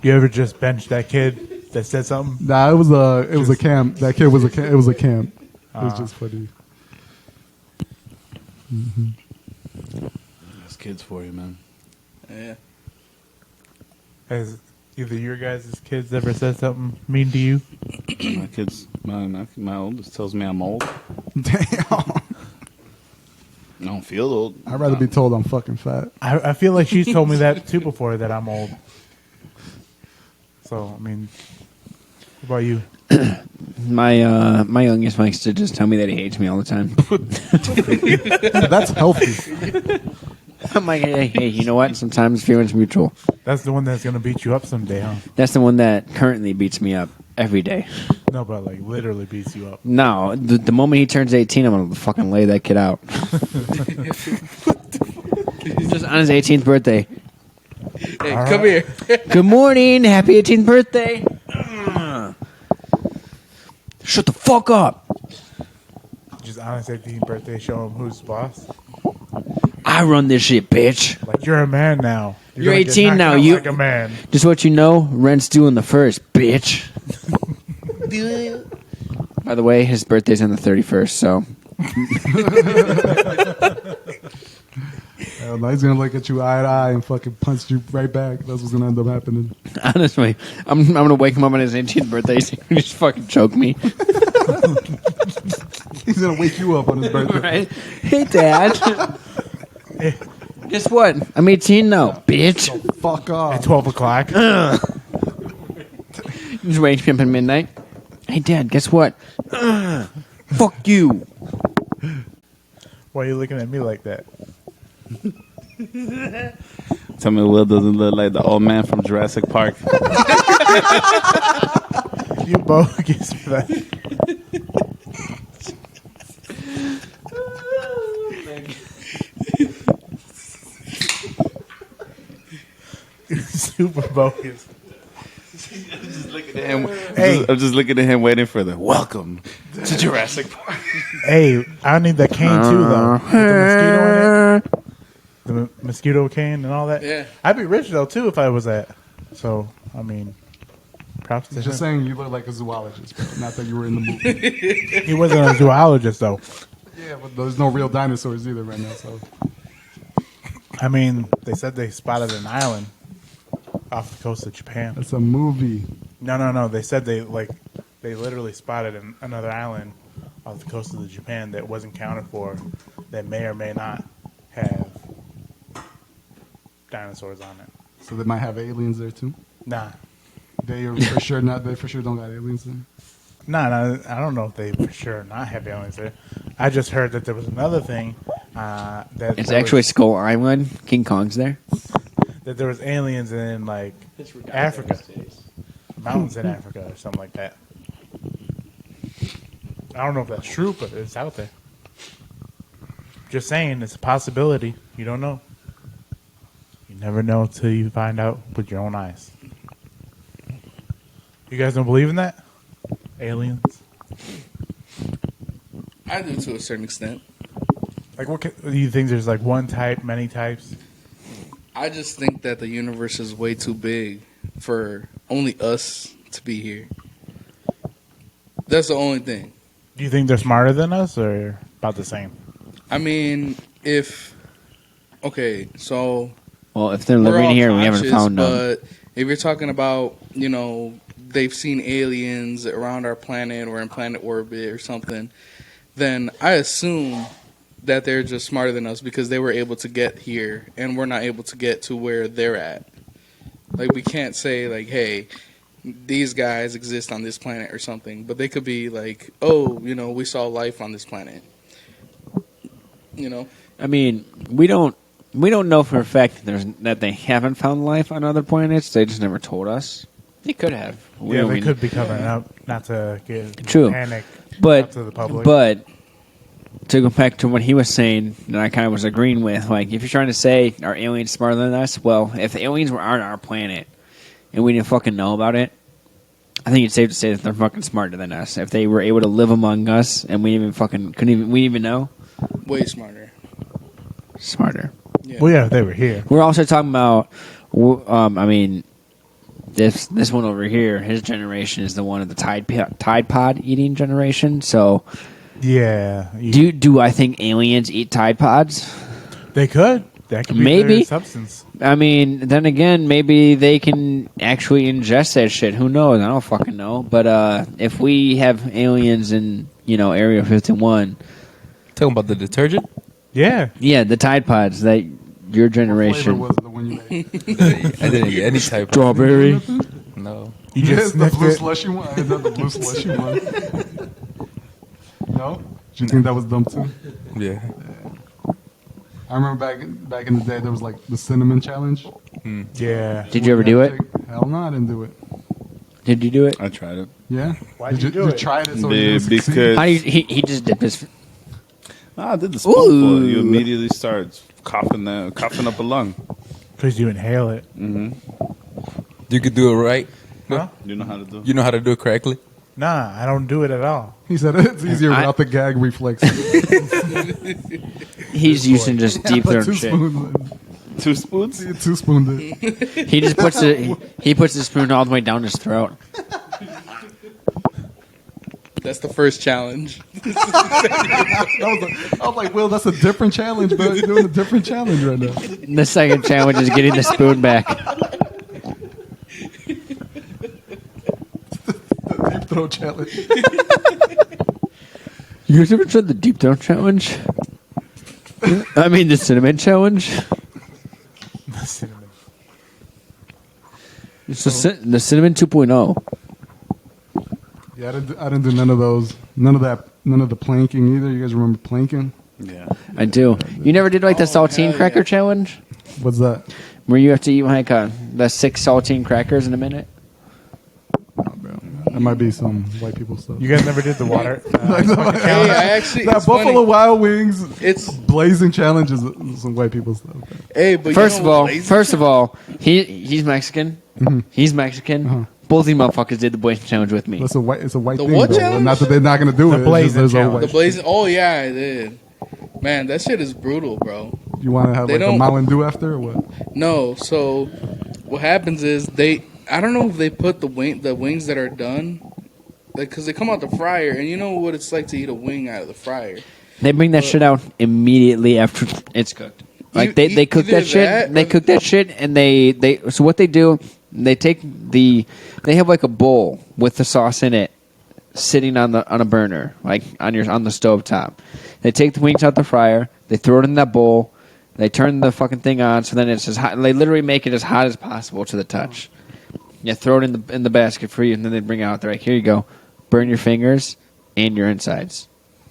You ever just bench that kid that said something? nah, it was a camp. That kid was it was a camp. It was just funny. That's kids for you, man. Yeah. Has either your guys' kids ever said something mean to you? My kids, my oldest tells me I'm old. Damn. I don't feel old. I'd rather be told I'm fucking fat. I feel like she's told me that too before, that I'm old. So, I mean, what about you? My youngest likes to just tell me that he hates me all the time. That's healthy. I'm like, hey, you know what? Sometimes feelings mutual. That's the one that's going to beat you up someday, huh? That's the one that currently beats me up every day. No, but like literally beats you up. No, the moment he turns 18, I'm gonna fucking lay that kid out. Just on his 18th birthday. Hey, All come right. here. Good morning, happy 18th birthday. Shut the fuck up. Just on his 18th birthday, show him who's boss. I run this shit, bitch. Like, you're a man now. You're gonna get 18 knocked now, out you- like a man. Just what you know, rent's due on the 1st, bitch. By the way, his birthday's on the 31st, so Hell no, he's gonna look at you eye to eye and fucking punch you right back. That's what's gonna end up happening. honestly, I'm gonna wake him up on his 18th birthday. He's gonna just fucking choke me. He's gonna wake you up on his birthday. Right? Hey, Dad. Guess what? I'm 18 now, bitch. Fuck off. At 12 o'clock. Just wake me up at midnight. Hey, Dad, guess what? Fuck you. Why are you looking at me like that? Tell me Will doesn't look like the old man from Jurassic Park. You bogus for that. You're super bogus. I'm just looking at him waiting for the welcome to Jurassic Park. Hey, I need that cane too, though. With the mosquito in it. The mosquito cane and all that. Yeah. I'd be rich, though, too, if I was that. So, I mean, props to Just him. saying you look like a zoologist, bro. Not that you were in the movie. He wasn't a zoologist, though. Yeah, but there's no real dinosaurs either right now, so. I mean, they said they spotted an island off the coast of Japan. That's a movie. No. They said they literally spotted another island off the coast of Japan that wasn't counted for, that may or may not have dinosaurs on it. So they might have aliens there too. Nah. They are for sure not. They for sure don't got aliens there. No, I don't know if they for sure not have aliens there. I just heard that there was another thing that It's there actually was, Skull Island. King Kong's there. that there was aliens in like Africa, mountains in Africa or something like that. I don't know if that's true, but it's out there. Just saying, it's a possibility. You don't know. You never know until you find out with your own eyes. You guys don't believe in that? Aliens? I do to a certain extent. Like, do you think there's like one type, many types? I just think that the universe is way too big for only us to be here. That's the only thing. Do you think they're smarter than us or about the same? I mean, okay, so Well, if they're we're living all here, we haven't conscious, found none. but if you're talking about, they've seen aliens around our planet or in planet orbit or something, then I assume that they're just smarter than us because they were able to get here and we're not able to get to where they're at. Like, we can't say, like, hey, these guys exist on this planet or something, but they could be like, oh, we saw life on this planet. I mean, we don't know for a fact that they haven't found life on other planets. They just never told us. They could have. They could be covering up, not to get True. panic But out to the public. But to go back to what he was saying, and I kind of was agreeing with, like, if you're trying to say are aliens smarter than us, well, if the aliens were on our planet and we didn't fucking know about it, I think it's safe to say that they're fucking smarter than us. If they were able to live among us and we didn't even know, Way smarter. smarter. Yeah. Well, yeah, if they were here. We're also talking about, I mean, this one over here, his generation is the one of the Tide Pod eating generation. So, Yeah. do I think aliens eat Tide Pods? They could. That could be Maybe. their substance. I mean, then again, maybe they can actually ingest that shit. Who knows? I don't fucking know. But if we have aliens in, Area 51, Talking about the detergent? Yeah. yeah, the Tide Pods that your What flavor generation. was the one you made? I didn't get any type of... Strawberry. No. You Yes, just the sniffed blue it. slushy one. Is that the blue slushy one? No? Do you think that was dumb too? Yeah. I remember back in the day there was like the cinnamon challenge. Yeah. Did you ever do it? Hell no, I didn't do it. Did you do it? I tried it. Yeah. Why'd you do you it? tried it so you didn't succeed? Because How do he just dipped his. I did the spoonful. Ooh. You immediately start coughing up a lung. Because you inhale it. You could do it right. Huh? You know how to do it. You know how to do it correctly? Nah, I don't do it at all. He said it's easier without the gag reflex. He's using just deep Like throat shit. 2 spoons? 2 spooned it. He just puts he puts the spoon all the way down his throat. That's the first challenge. I was like, Will, that's a different challenge, bro. You're doing a different challenge right now. The second challenge is getting the spoon back. The deep throat challenge. You guys ever tried the deep throat challenge? I mean, the cinnamon challenge. Cinnamon. It's the cinnamon 2.0. Yeah, I didn't do none of those. None of the planking either. You guys remember planking? Yeah. I do. You never did like the saltine hell cracker yeah. challenge, What's that? where you have to eat like the 6 saltine crackers in a minute. That might be some white people stuff. You guys never did the water? Hey, I actually. That it's Buffalo funny. Wild Wings It's blazing challenge is some white people stuff. hey, but First you of know all, what's lazy? he's Mexican. He's Mexican. Both these motherfuckers did the blazing challenge with me. It's a white The thing. what though. challenge? Not that they're not gonna do The it. It's blazing just there's all challenge. white The blazing. Oh yeah, I did. Man, that shit is brutal, bro. You want to have They like a don't- Mountain Dew after or what? No, so what happens is I don't know if they put the wings that are done, like, because they come out the fryer, and you know what it's like to eat a wing out of the fryer. They bring that shit out immediately after it's cooked. Like they cook either that shit. that They or- cook that shit, and they so what they do, they take they have like a bowl with the sauce in it, sitting on a burner, like on the stove top. They take the wings out the fryer. They throw it in that bowl. They turn the fucking thing on, so then it's as hot. They literally make it as hot as possible to the touch. You throw it in the basket for you, and then they bring it out. They're like, here you go. Burn your fingers and your insides.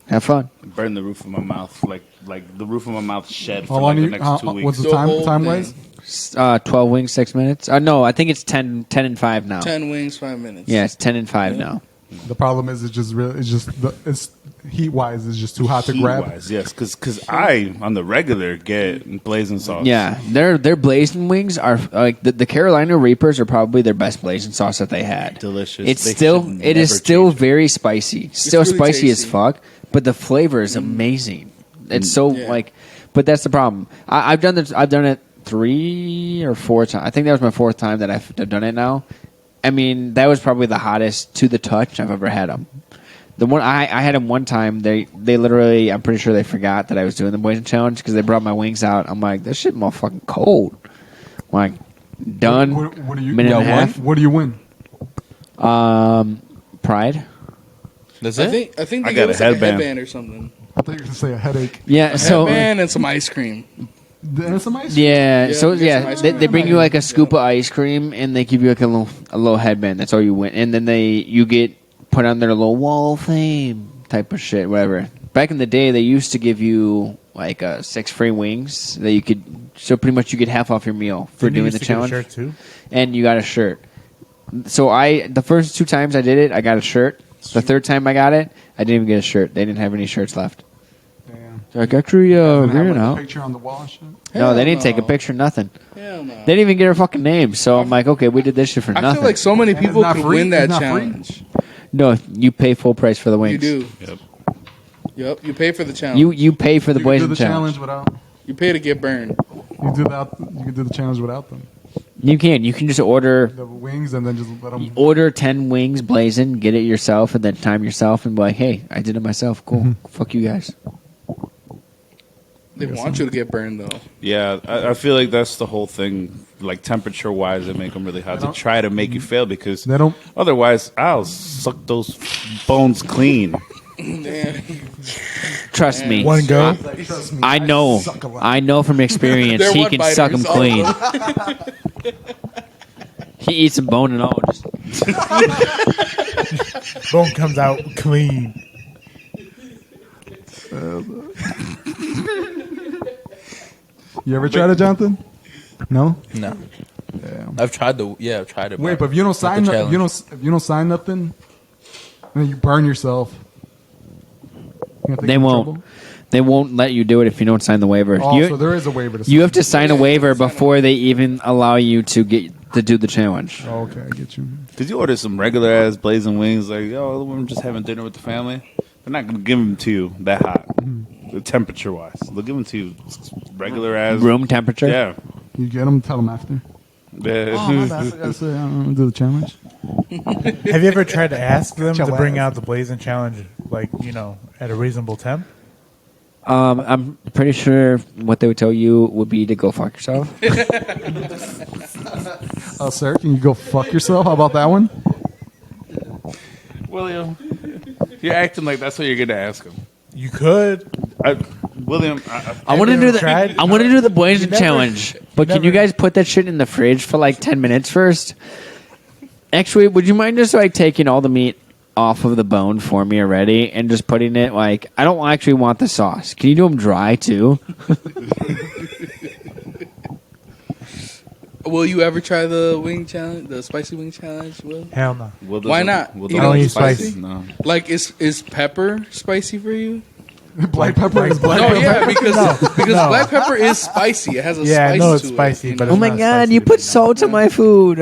Have fun. Burn the roof of my mouth, like the roof of my mouth shed How for long like the you? next 2 weeks. What's the The whole time thing. wise? 12 wings, 6 minutes. No, I think it's 10 and 5 now. 10 wings, 5 minutes. Yeah, it's 10 and 5 now. The problem is it's heat wise it's just too hot to grab. Heat-wise, yes, because I on the regular get blazing sauce. Yeah, their blazing wings are like the Carolina Reapers are probably their best blazing sauce that they had. Delicious. It They is never still change it. very spicy. Still really spicy as tasty. fuck, but the flavor is amazing. It's so Yeah. like, but that's the problem. I've done this. I've done it 3 or 4 times. I think that was my 4th time that I've done it now. I mean, that was probably the hottest to the touch I've ever had them. The one I had them one time. They literally, I'm pretty sure they forgot that I was doing the blazing challenge because they brought my wings out. I'm like, this shit motherfucking cold. I'm like, done. What do you? Minute and a half. What do you win? Pride. That's I it? think I they got gave a us like a headband. headband or something. I thought you were going to say a headache. Yeah. So Headband and some ice cream. That's some ice. yeah. Yeah, So we get some yeah, ice they cream. bring you like a scoop of ice cream and they give you like a little headband. That's all you win. And then you get put on their little wall of fame type of shit, whatever. Back in the day, they used to give you like 6 free wings that you could. So pretty much you get half off your meal for Didn't you doing used the to get a challenge. shirt too? And you got a shirt. So the first 2 times I did it, I got a shirt. The 3rd time I got it, I didn't even get a shirt. They didn't have any shirts left. Damn. So like, actually, Doesn't have, here like, now. a picture on the wall and shit. No, they Hell didn't take a no. picture, nothing. Hell no. They didn't even get her fucking name. So I'm like, okay, we did this shit for I nothing. feel like so many And it's people not could free? win that It's not free? challenge. No, you pay full price for the You wings. do. Yep. Yep. You pay for the challenge. You pay for the You can do blazing the challenge. challenge without. You pay to get burned. You can do the challenge without them. You can just order The wings and then just let them. 10 wings blazing, get it yourself, and then time yourself, and be like, hey, I did it myself. Cool. Fuck you guys. They want you to get burned though. Yeah, I feel like that's the whole thing. Like temperature wise, they make them really hot to try to make you fail because They don't. otherwise I'll suck those bones clean. Damn. Trust me. One go. Trust me, I know. suck a lot. I know from experience. They're He one can suck them biters, all of clean. He eats a bone and all. Just, Bone comes out clean. You ever tried it, Jonathan? No. No. Damn. I've tried it. Wait, but if you don't sign, the if you don't sign nothing, then you burn yourself. You gonna they get in won't. trouble? They won't let you do it if you don't sign the waiver. Oh, you, so there is a waiver to sign. you have to sign a waiver before they even allow you to do the challenge. Oh, okay, I get you. Did you order some regular ass blazing wings? Like, yo, I'm just having dinner with the family. They're not gonna give them to you that hot, temperature wise. They'll give them to you regular ass Room temperature. Yeah. You get them, tell them after. Yeah. Oh, my bad. I forgot to say, I'm gonna do the challenge. Have you ever tried to ask them to Chill bring ass. out the blazing challenge, like, at a reasonable temp? I'm pretty sure what they would tell you would be to go fuck yourself. Sir, can you go fuck yourself? How about that one? William, you're acting like that's what you're gonna ask him. You could. William, I want to you do ever tried? I want to do the blazing You never- challenge, but you can you never- guys put that shit in the fridge for like 10 minutes first? Actually, would you mind just like taking all the meat off of the bone for me already and just putting it like I don't actually want the sauce. Can you do them dry too? Will you ever try the wing challenge, the spicy wing challenge? Will? Hell no. Why not? Will You don't eat spicy? spicy? No. Like, is pepper spicy for you? Black pepper is black No, pepper. yeah, because No. black pepper is spicy. It has a Yeah, I spice know it's to spicy, it. but Oh it's my not god, spicy you to put me. salt in my food.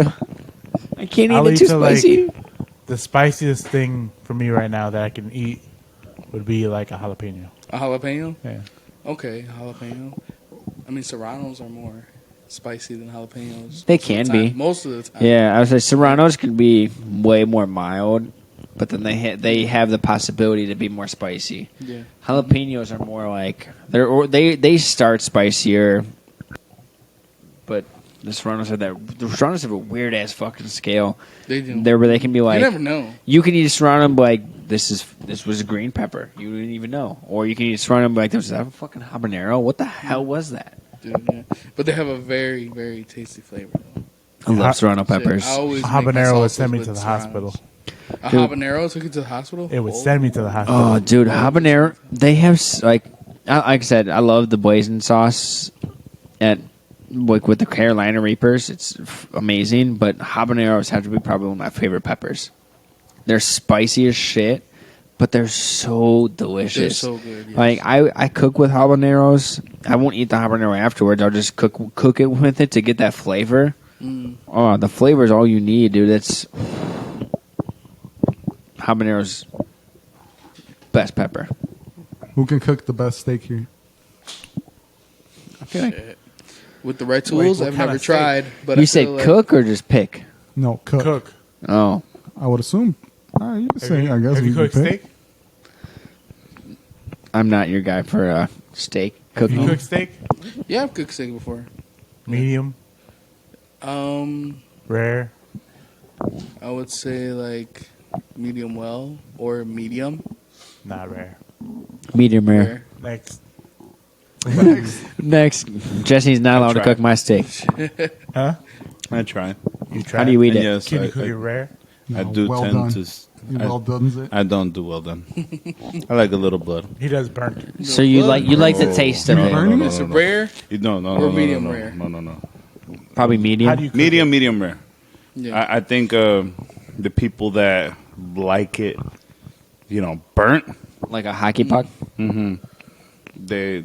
I can't eat I'll it eat too to, like- spicy. The spiciest thing for me right now that I can eat would be like a jalapeno. A jalapeno? Yeah. Okay, jalapeno. I mean, serranos are more spicy than jalapenos. They most of the can time. be. Most of the time. Yeah, I was like serranos can be way more mild, but then they have the possibility to be more spicy. Yeah. Jalapenos are more like they start spicier, but the serranos have a weird ass fucking scale. They do. There where they can be like you never know. you can eat a serrano and be like this was a green pepper, you didn't even know, or you can eat a serrano and be like, was that a fucking habanero? What the hell was that? Dude, yeah. But they have a very, very tasty flavor. Though. I love serrano peppers. Shit, I always A make my habanero would salsas send me with to the serranos. hospital. A habanero took you to the hospital? It would send me to the hospital. Oh, dude, habanero. They have like I said, I love the blazing sauce at like with the Carolina Reapers. It's amazing, but habaneros have to be probably one of my favorite peppers. They're spicy as shit, but they're so delicious. They're so good. Yes. Like I cook with habaneros. I won't eat the habanero afterwards. I'll just cook it with it to get that flavor. Oh, the flavor is all you need, dude. It's habaneros best pepper. Who can cook the best steak here? I feel like Shit. With the right tools, what I've kind never of steak? tried. But you I say feel like cook or just pick. No, cook. Cook. Oh, I would assume. All right, you can Have say. you, I guess have you can cooked pick. steak? I'm not your guy for steak Have you cooking. cooked steak? Yeah, I've cooked steak before. Medium, Um, rare. I would say like medium well or medium Not rare. Medium rare. rare. Next. Next, Jesse's not allowed to try. cook my steak. Huh? I try. You try? How do you eat And it? yes, Can I, you cook it rare? I No, do well tend done. to. You well done it. I don't do well done. I like a little blood. He does burnt. So you like the Oh. taste of You it? burn Is it rare? No, medium no, rare? no. Probably medium. How do you cook Medium rare. Yeah. I think the people that like it, burnt, like a hockey puck? they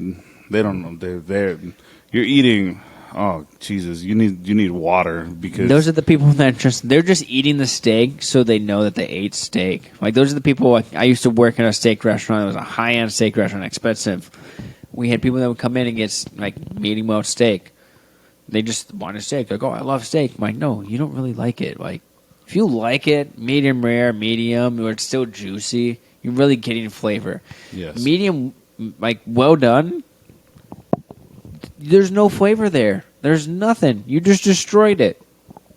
don't know. They're you're eating. Oh Jesus! You need water because Those are the people that they're just eating the steak so they know that they ate steak. Like those are the people. Like, I used to work in a steak restaurant. It was a high end steak restaurant, expensive. We had people that would come in and get like medium well steak. They just want a steak. Like, oh, I love steak. I'm like, no, you don't really like it. Like, if you like it, medium rare, medium, where it's still juicy, you're really getting flavor. Yes. Medium, like well done. There's no flavor there. There's nothing. You just destroyed it.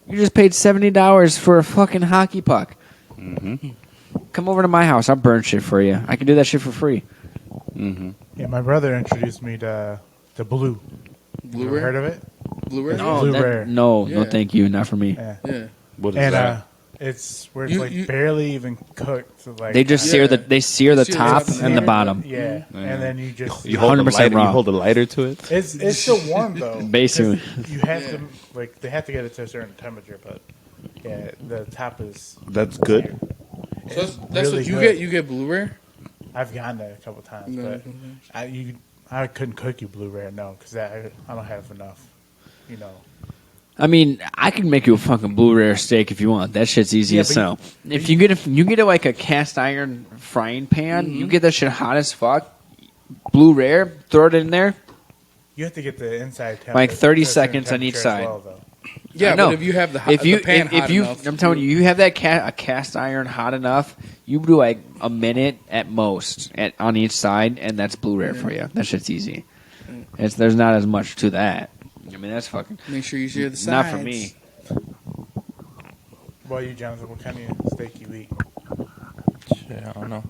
You just paid $70 for a fucking hockey puck. Come over to my house. I'll burn shit for you. I can do that shit for free. Yeah, my brother introduced me to blue. Blue You ever heard rare? of it? Blue rare? No. Blue rare. No, Yeah. thank you. Not for me. Yeah. Yeah. What is And that? it's where it's You- like you- barely even cooked. So like They just Yeah. sear the Sear sear the the top top and the bottom. Yeah. And then you just You hold 100% raw. You hold a lighter to it. it's still warm though. Basically. Because you have Yeah. to like they have to get it to a certain temperature, but yeah, the top is. That's good. So It's that's really what you good. get. You get blue rare? I've gotten that a couple times, No. but I couldn't cook you blue rare, no, because I don't have enough. I mean, I can make you a fucking blue rare steak if you want. That shit's easy Yeah, as but sell. If you get it like a cast iron frying pan, you get that shit hot as fuck. Blue rare, throw it in there. You have to get the inside temperature. Like 30 to a certain seconds on each temperature as side. well, though. Yeah, I know. but if you have the pan hot enough, I'm telling you, you have that a cast iron hot enough, you do like a minute at most on each side, and that's blue rare for you. That shit's easy. There's not as much to that. I mean, that's fucking make sure you share the sides. not for me. What about you, Jonathan? What kind of steak you eat? Shit, I don't know.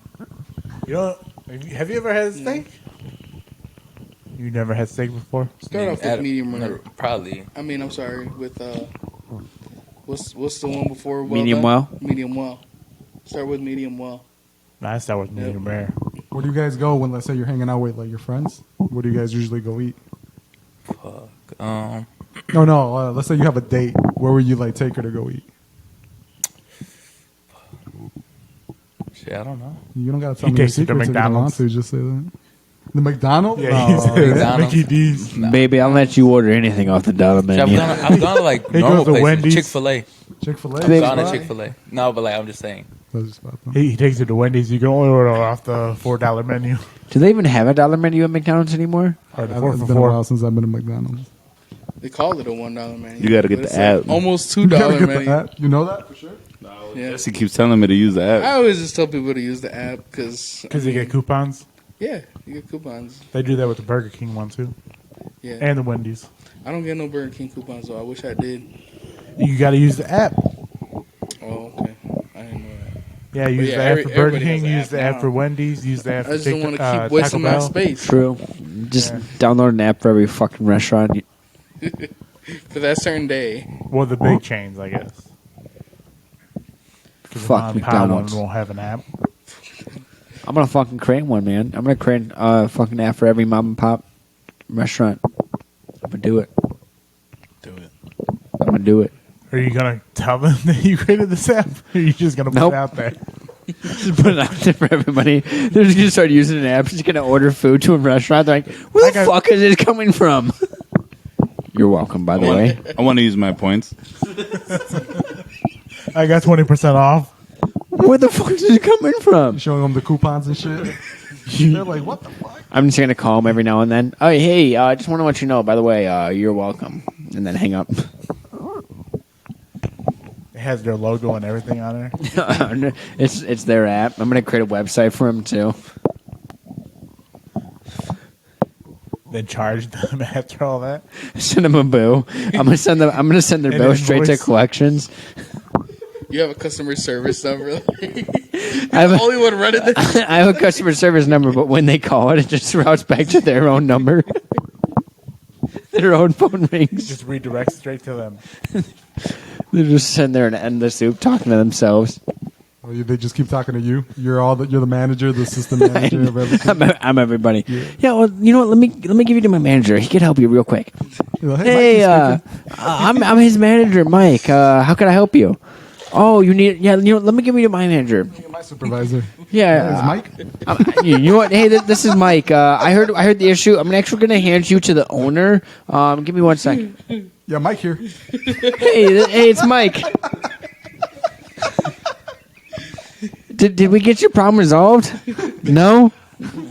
You don't. Have you ever had steak? You never had steak before? Start off with medium rare. Probably. I mean, I'm sorry. With what's the one before? Well Medium done? well? Medium well. Start with medium well. Nah, I start with medium rare. Where do you guys go when, let's say, you're hanging out with like your friends? Where do you guys usually go eat? Fuck. No. Let's say you have a date. Where would you like take her to go eat? Shit, I don't know. You don't gotta tell He me your takes you to secrets if you don't want McDonald's. to. Just say that. The McDonald's? Yeah, No, he said McDonald's. Mickey D's. Baby, I'll let you order anything off the dollar Shit, I've menu. gone to like He normal goes to places. Wendy's. Chick-fil-A. Chick-fil-A. I've gone to Chick-fil-A. No, but like I'm just saying. He takes you to Wendy's. You can only order off the $4 menu. Do they even have a dollar menu at McDonald's anymore? Or the It's 4 been for a while 4. since I've been to McDonald's. They call it a $1 menu. You gotta get But the it's like app. almost You gotta $2 get menu. the app. You know that for sure? Yeah. Jesse keeps telling me to use the I app. always just tell people to use the app because Because you get coupons. yeah, you get coupons. They do that with the Burger King one, too. Yeah, And the Wendy's. I don't get no Burger King coupons though. I wish I did. You got to use the app. Oh, okay. I didn't know that. Yeah, use yeah, the app for Burger everybody has King, an use app the app now. for Wendy's, use the app I for just don't want to keep wasting Taco my Bell. space. True. Just download an app for every fucking restaurant. For that certain day. Well, the big chains, I guess. Fuck McDonald's. Won't have an app. I'm gonna fucking create one, man. I'm gonna create a fucking app for every mom and pop restaurant. I'm gonna do it. Do it. I'm gonna do it. Are you gonna tell them that you created this app? Or are you just gonna put Nope. it out there? Just put it out there for everybody. They're just gonna start using an app. Just gonna order food to a restaurant. They're like, where the fuck is it coming from? You're welcome, by the way. I want to use my points. I got 20% off. Where the fuck is it coming from? Showing them the coupons and shit. They're like, what the fuck? I'm just gonna call them every now and then. Oh, hey, I just want to let you know. By the way, you're welcome, and then hang up. It has their logo and everything on there. It's their app. I'm gonna create a website for them too. Then charge them after all that. Send them a bill. I'm gonna send their An bill straight to invoice. collections. You have a customer service number. I You're have, the only one running this. I have a customer service number, but when they call it, it just routes back to their own number. Their own phone rings. Just redirect straight to them. They just sitting there and end the soup talking to themselves. Or they just keep talking to you. You're the manager, the system manager of everything. I'm everybody. Yeah, well, you know what? Let me give you to my manager. He can help you real quick. You're like, Hey, Mikey's I'm his manager, Mike. How can I help you? Oh, you need let me give you to my manager. speaking. My supervisor. Yeah, Is Mike? you know what? Hey, this is Mike. I heard the issue. I'm actually going to hand you to the owner. Give me 1 second. Yeah, Mike here. Hey, it's Mike. Did we get your problem resolved? No?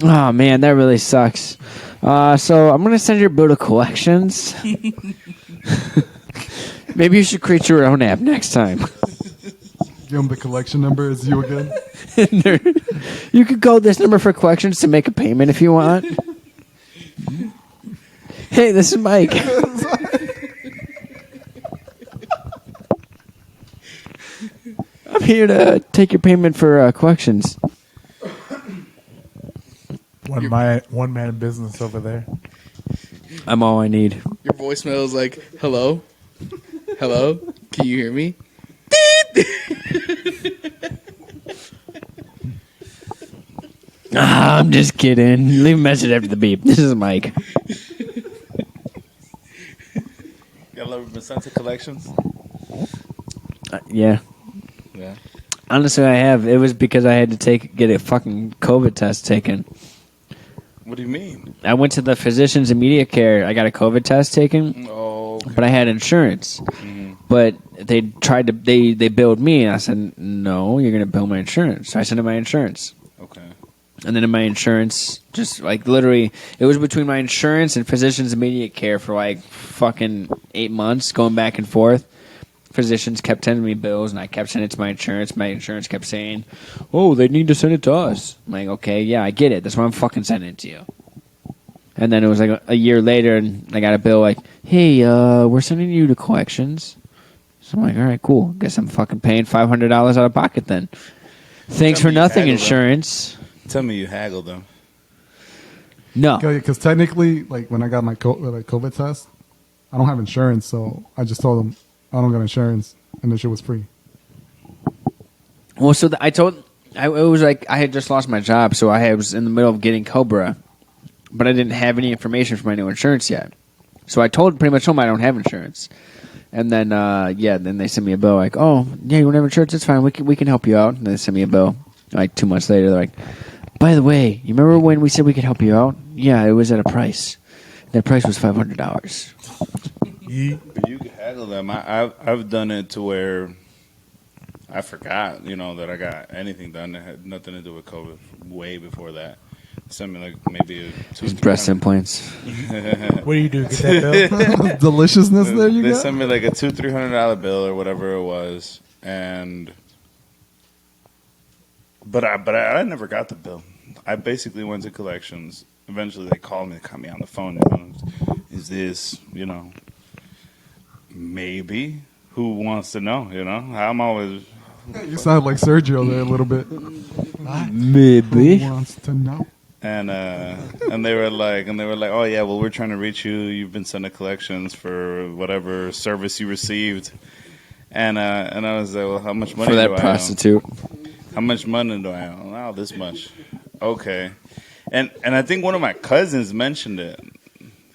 Oh, man, that really sucks. So I'm going to send your bill to collections. Maybe you should create your own app next time. Give him the collection number. Is you again? You could call this number for collections to make a payment if you want. Hey, this is Mike. I'm here to take your payment for collections. One man business over there. I'm all I need. Your voicemail is like, hello? Hello? Can you hear me? I'm just kidding. Leave a message after the beep. This is Mike. Y'all ever been sent to collections? Yeah. Yeah. Honestly, I have. It was because I had to get a fucking COVID test taken. What do you mean? I went to the physician's immediate care. I got a COVID test taken, Oh, okay. but I had insurance. But they tried to they billed me, and I said, no, you're going to bill my insurance. So I sent in my insurance. Okay. And then in my insurance, just like literally, it was between my insurance and physician's immediate care for like fucking 8 months, going back and forth. Physicians kept sending me bills, and I kept sending it to my insurance. My insurance kept saying, oh, they need to send it to us. I'm like, okay, yeah, I get it. That's why I'm fucking sending it to you. And then it was like a year later, and I got a bill like, hey, we're sending you to collections. So I'm like, all right, cool. Guess I'm fucking paying $500 out of pocket then. Thanks for Tell me you nothing, haggled them. insurance. Tell me you haggled them. No. Because technically, like when I got my COVID test, I don't have insurance, so I just told them I don't got insurance, and the shit was free. Well, so it was like I had just lost my job, so I was in the middle of getting Cobra, but I didn't have any information for my new insurance yet. So I pretty much told them I don't have insurance. And then, then they sent me a bill like, oh, yeah, you don't have insurance? It's fine. We can help you out. And they sent me a bill like 2 months later. They're like, by the way, you remember when we said we could help you out? Yeah, it was at a price. That price was $500. But you can haggle them. I've done it to where I forgot, that I got anything done that had nothing to do with COVID way before that. Sent me like maybe Breast implants. What do you do? Get that bill? Deliciousness there you They got? sent me like a $200-$300 bill or whatever it was, but I never got the bill. I basically went to collections. Eventually, they called me. They caught me on the phone. Is this maybe? Who wants to know? I'm always. You sound like Sergio there a little bit. Maybe. Who wants to know? And they were like, oh yeah, well we're trying to reach you. You've been sending collections for whatever service you received. And I was like, well, how much money For that do prostitute. I owe? How much money do I owe? Oh, this much. Okay. And I think one of my cousins mentioned it.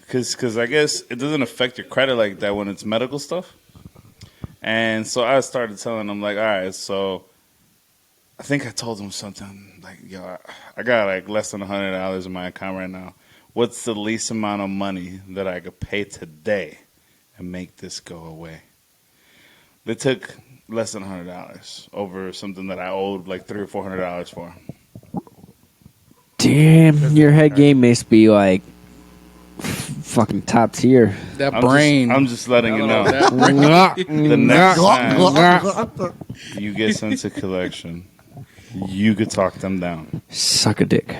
Because I guess it doesn't affect your credit like that when it's medical stuff. And so I started telling him, like, all right, so I think I told him something like, yo, I got like less than $100 in my account right now. What's the least amount of money that I could pay today and make this go away? They took less than $100 over something that I owed like $300 or $400 for. Damn, your head game must be like fucking top tier. That brain. I'm just letting you know. That brain. The next time you get sent to collection, you could talk them down. Suck a dick.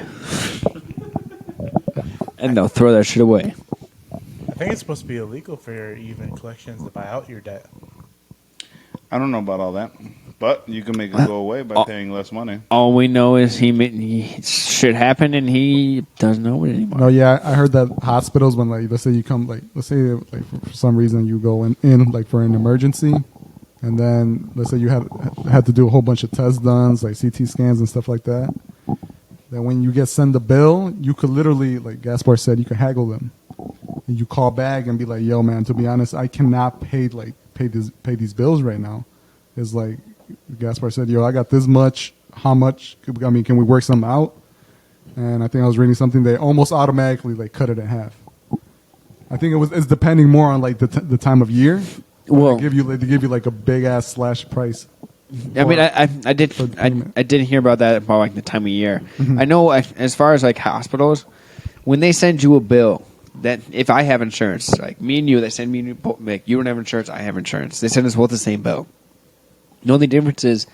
And they'll throw that shit away. I think it's supposed to be illegal for even collections to buy out your debt. I don't know about all that, but you can make it go away by paying less money. All we know is shit happened and he doesn't know it anymore. No, yeah, I heard that hospitals when like let's say you come let's say like for some reason you go in like for an emergency, and then let's say you had to do a whole bunch of tests done, like CT scans and stuff like that. That when you get sent the bill, you could literally, like Gaspar said, you could haggle them. And you call back and be like, "Yo, man, to be honest, I cannot pay these bills right now." It's like Gaspar said, "Yo, I got this much. How much? I mean, can we work something out?" And I think I was reading something, they almost automatically like cut it in half. I think it's depending more on like the time of year. Well, They give you like a big ass slash price. I mean, I did hear about that about like the time of year. Mm-hmm. I know as far as like hospitals, when they send you a bill, that if I have insurance, like me and you, they send me like you don't have insurance, I have insurance. They send us both the same bill. The only difference is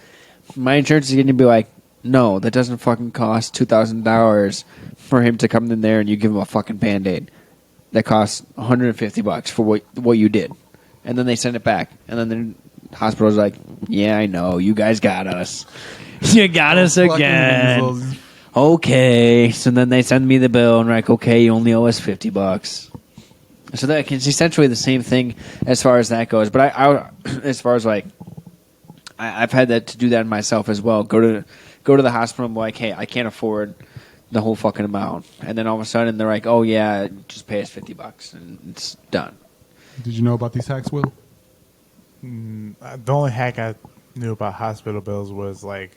my insurance is going to be like, no, that doesn't fucking cost $2,000 for him to come in there and you give him a fucking Band-Aid. That costs $150 for what you did, and then they send it back, and then the hospital's like, yeah, I know, you guys got us. You got us again. Okay, so then they send me the bill, and like, okay, you only owe us $50. So that it's essentially the same thing as far as that goes. But I as far as like, I've had that to do that myself as well. Go to the hospital and be like, hey, I can't afford the whole fucking amount, and then all of a sudden they're like, oh yeah, just pay us $50, and it's done. Did you know about these hacks, Will? The only hack I knew about hospital bills was like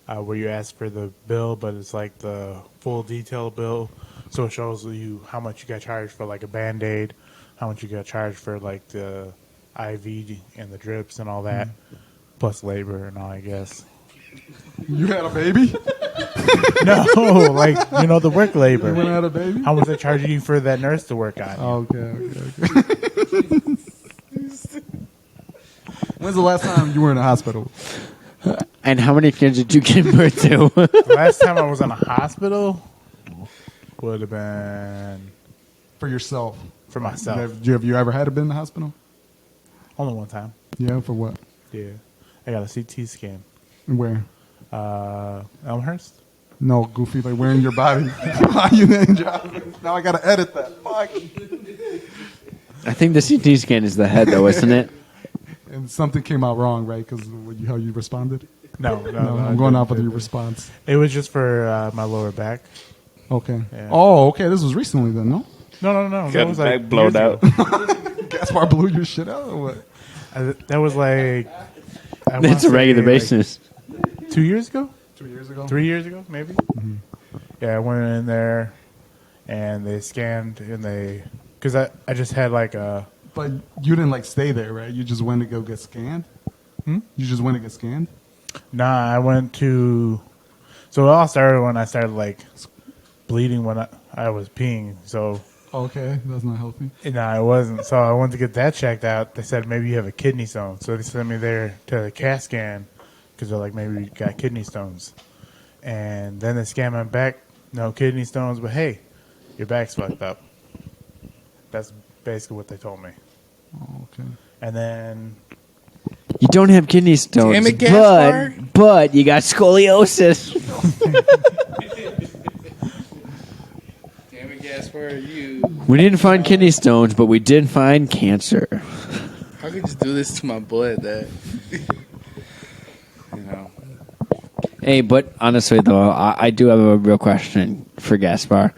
where you ask for the bill, but it's like the full detailed bill, so it shows you how much you got charged for like a Band-Aid, how much you got charged for like the IV and the drips and all that, plus labor and all, I guess. You had a baby? No, like, you know, the work labor. You had a baby? How much they charging you for that nurse to work on you? Okay. When's the last time you were in a hospital? And how many kids did you give birth to? The last time I was in a hospital would have been For yourself. for myself. Have you ever had to been in the hospital? Only one time. Yeah, for what? Yeah. I got a CT scan. Where? Elmhurst? No, Goofy, like where in your body? Why you named Now I gotta edit that. Fuck. I think the CT scan is the head, though, isn't it? And something came out wrong, right? Because how you responded? No, I'm going off of your response. It was just for my lower back. Okay. Yeah. Oh, okay. This was recently then, no? No. Got That his was back like blowed years out. ago. Gaspar blew your shit out or what? That was like... It's a regular basis. 2 years ago? 2 years ago? 3 years ago, maybe? Mm-hmm. Yeah, I went in there, and they scanned, and they... Because I just had like a... But you didn't like stay there, right? You just went to go get scanned? You just went to get scanned? Nah, I went to... So it all started when I started like bleeding when I was peeing, so... Okay, that's not healthy. No, it wasn't. So I went to get that checked out. They said maybe you have a kidney stone. So they sent me there to the CAT scan because they're like, maybe you got kidney stones. And then they scanned my back. No kidney stones, but hey, your back's fucked up. That's basically what they told me. Oh, okay. And then... You don't have kidney stones, Damn it, Gaspar. but you got scoliosis. you? We didn't find kidney stones, but we did find cancer. How could you do this to my blood, Dad? You know. Hey, but honestly though, I do have a real question for Gaspar.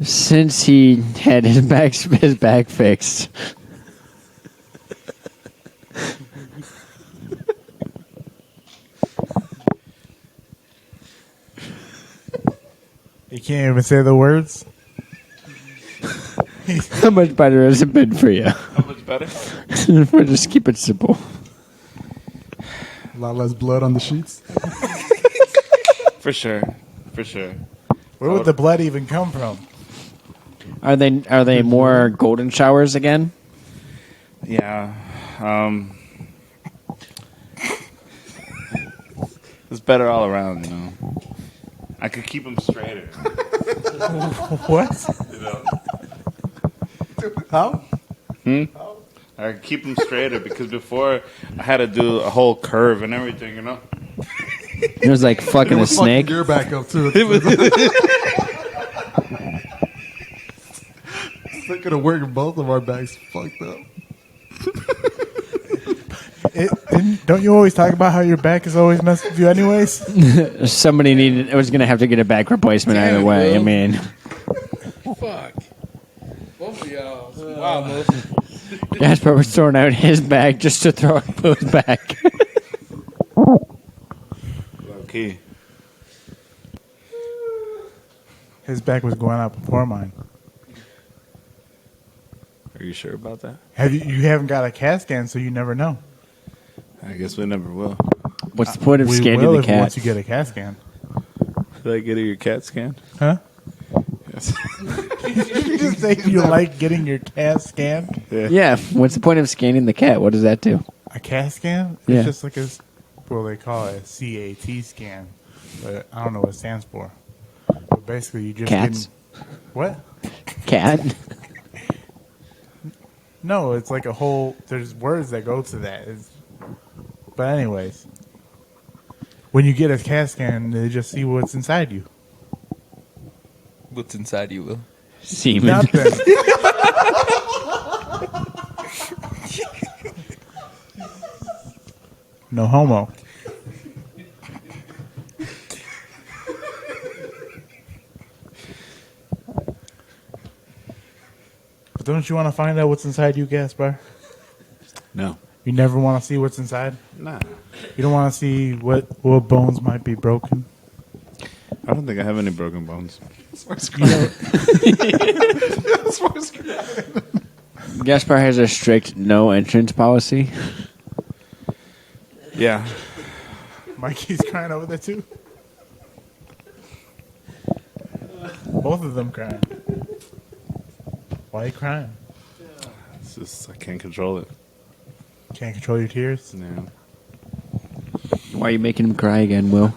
Since he had his back fixed, You can't even say the words. how much better has it been for you? How much better? We'll just keep it simple. A lot less blood on the sheets. For sure. For sure. Where would the blood even come from? Are they more golden showers again? Yeah. It's better all around, you know. I could keep them straighter. What? You know? How? I could keep them straighter because before I had to do a whole curve and everything, you know. It was like fucking a snake. Your back up too. It could have worked if both of our backs fucked up. Don't you always talk about how your back is always messed with you anyways? Somebody was gonna have to get a back replacement Damn either it, way. I Will. mean, Fuck. Both of y'all. Wow, motherfucker. Gaspar was throwing out his back just to throw out Boo's back. Okay. His back was going out before mine. Are you sure about that? You haven't got a CAT scan, so you never know. I guess we never will. What's the point of We scanning will the if cat? once you get a CAT scan. Did I get your CAT scan? Huh? Yes. You just say you like getting your CAT scan? Yeah. What's the point of scanning the cat? What does that do? A CAT scan? Yeah. It's just like they call it a CAT scan. But I don't know what it stands for. But basically, you just Cats? What? Cat? No, it's like a whole. There's words that go to that. But anyways, when you get a CAT scan, they just see what's inside you. What's inside you, Will? Semen. Nothing. No homo. But don't you want to find out what's inside you, Gaspar? No. You never want to see what's inside? Nah. You don't want to see what bones might be broken? I don't think I have any broken bones. Gaspar has a strict no entrance policy. Yeah. Mikey's crying over there too. Both of them crying. Why are you crying? It's just, I can't control it. Can't control your tears? Yeah. Why are you making him cry again, Will?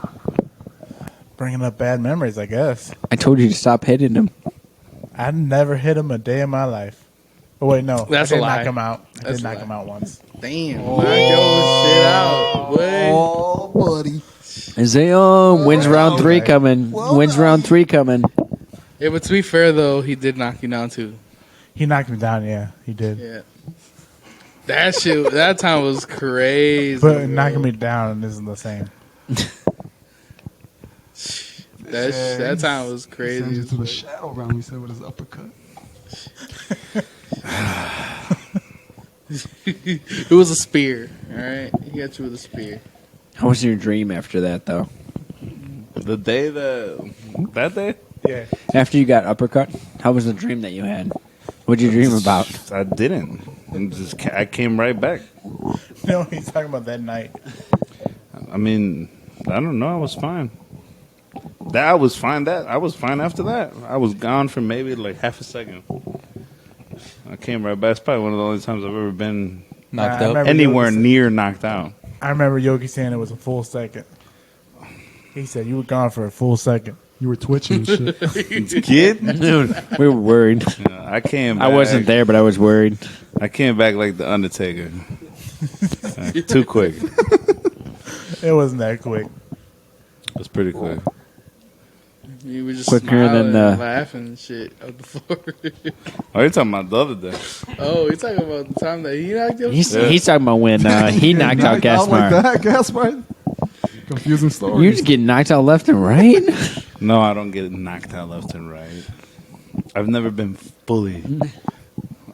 Bringing up bad memories, I guess. I told you to stop hitting him. I never hit him a day in my life. Oh, wait, no. That's I did a lie. knock him out. I That's did a knock lie. him out once. Damn. Knock your shit out, boy. Oh, buddy. Isaiah, when's round 3 coming? When's round 3 coming? Yeah, but to be fair, though, he did knock you down, too. He knocked me down, yeah. He did. Yeah. That shit, that time was crazy. But bro. knocking me down isn't the same. That time was Sends crazy. you to the shadow round. We said with his uppercut. It was a spear, all right? He got you with a spear. How was your dream after that, though? The day that day? Yeah. After you got uppercut, how was the dream that you had? What'd you dream about? I didn't. I came right back. No, he's talking about that night. I mean, I don't know. I was fine. I was fine after that. I was gone for maybe like half a second. I came right back. It's probably one of the only times I've ever been Knocked I out. remember anywhere Yogi near knocked out. I remember Yogi saying it was a full second. He said you were gone for a full second. You were twitching and shit. Kid, Dude, we were worried. I came. Back, I wasn't there, but I was worried. I came back like the Undertaker. Too quick. It It wasn't that quick. was pretty quick. You were just Quicker smiling than and the- laughing and shit on the floor. Oh, you're talking about the other day. Oh, you're talking about the time that he knocked you? He's talking about when he knocked out Gaspar. like that, Gaspar. Confusing story. You just get knocked out left and right. No, I don't get knocked out left and right. I've never been fully,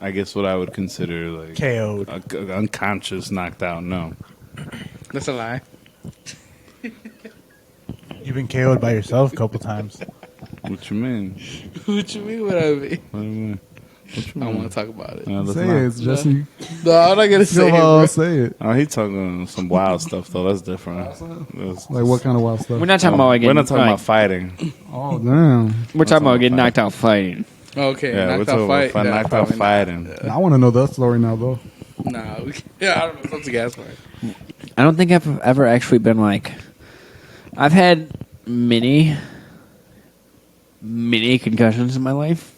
I guess what I would consider like KO'd. unconscious knocked out. No. That's a lie. You've been KO'd by yourself a couple times. What you mean? What you mean? What I mean? What do you mean? What you I don't mean? want to talk about it. Let's say not. it, it's Jesse. No, I'm not gonna say it, bro. Say it. Oh, he talking some wild stuff though. That's different. That's- Like what kind of wild stuff? We're not talking about like We're getting, not talking like, about fighting. Oh damn! We're talking about getting fighting. knocked out fighting. Okay, Yeah, we're knocked talking out about fight. knocked out fighting. I want to know that story now though. Nah, yeah, I don't know. It's up to Gaspar. I don't think I've ever actually been like. I've had many concussions in my life,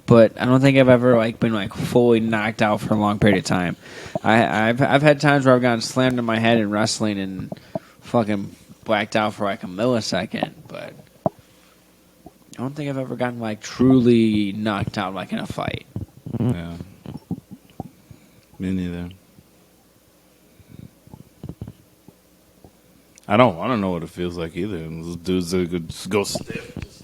but I don't think I've ever like been like fully knocked out for a long period of time. I've had times where I've gotten slammed in my head in wrestling and fucking blacked out for like a millisecond, but I don't think I've ever gotten like truly knocked out like in a fight. Yeah. Me neither. I don't know what it feels like either. Those dudes that could just go stiff.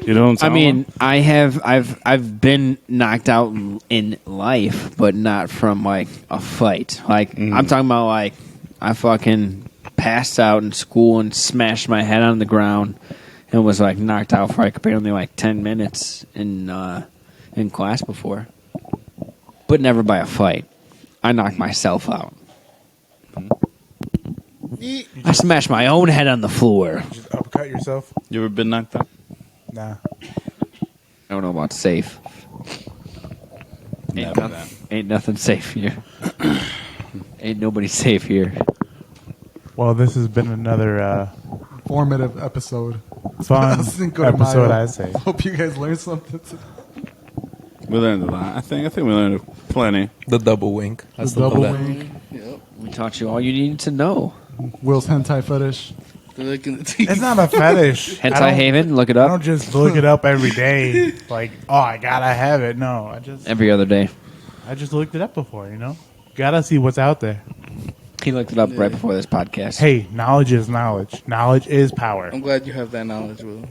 You know what I'm I saying? mean, I've been knocked out in life, but not from like a fight. Like I'm talking about like I fucking passed out in school and smashed my head on the ground and was like knocked out for like apparently like 10 minutes in class before, but never by a fight. I knocked myself out. I smashed my own head on the floor. Just uppercut yourself? You ever been knocked out? Nah. I don't know about safe. Never that. Ain't nothing safe here. Ain't nobody safe here. Well, this has been another Formative episode. fun Cinco de episode, Mayo. I'd say. Hope you guys learned something. We learned a lot. I think we learned plenty. The double wink. I The still double love that. wink. Yep. We taught you all you needed to know. Will's hentai fetish. The look in the teeth. It's not a fetish. I Hentai don't- Haven, look it I up don't just look it up every day. Like, oh, I gotta have it. No, I every other day. just looked it up before. You know, gotta see what's out there. He looked it up right before this podcast. Hey, knowledge is knowledge. Knowledge is power. I'm glad you have that knowledge, Will.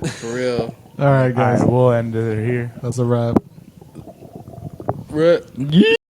For real. All right, All guys. right, we'll end it here. That's a wrap. Right. Yeah.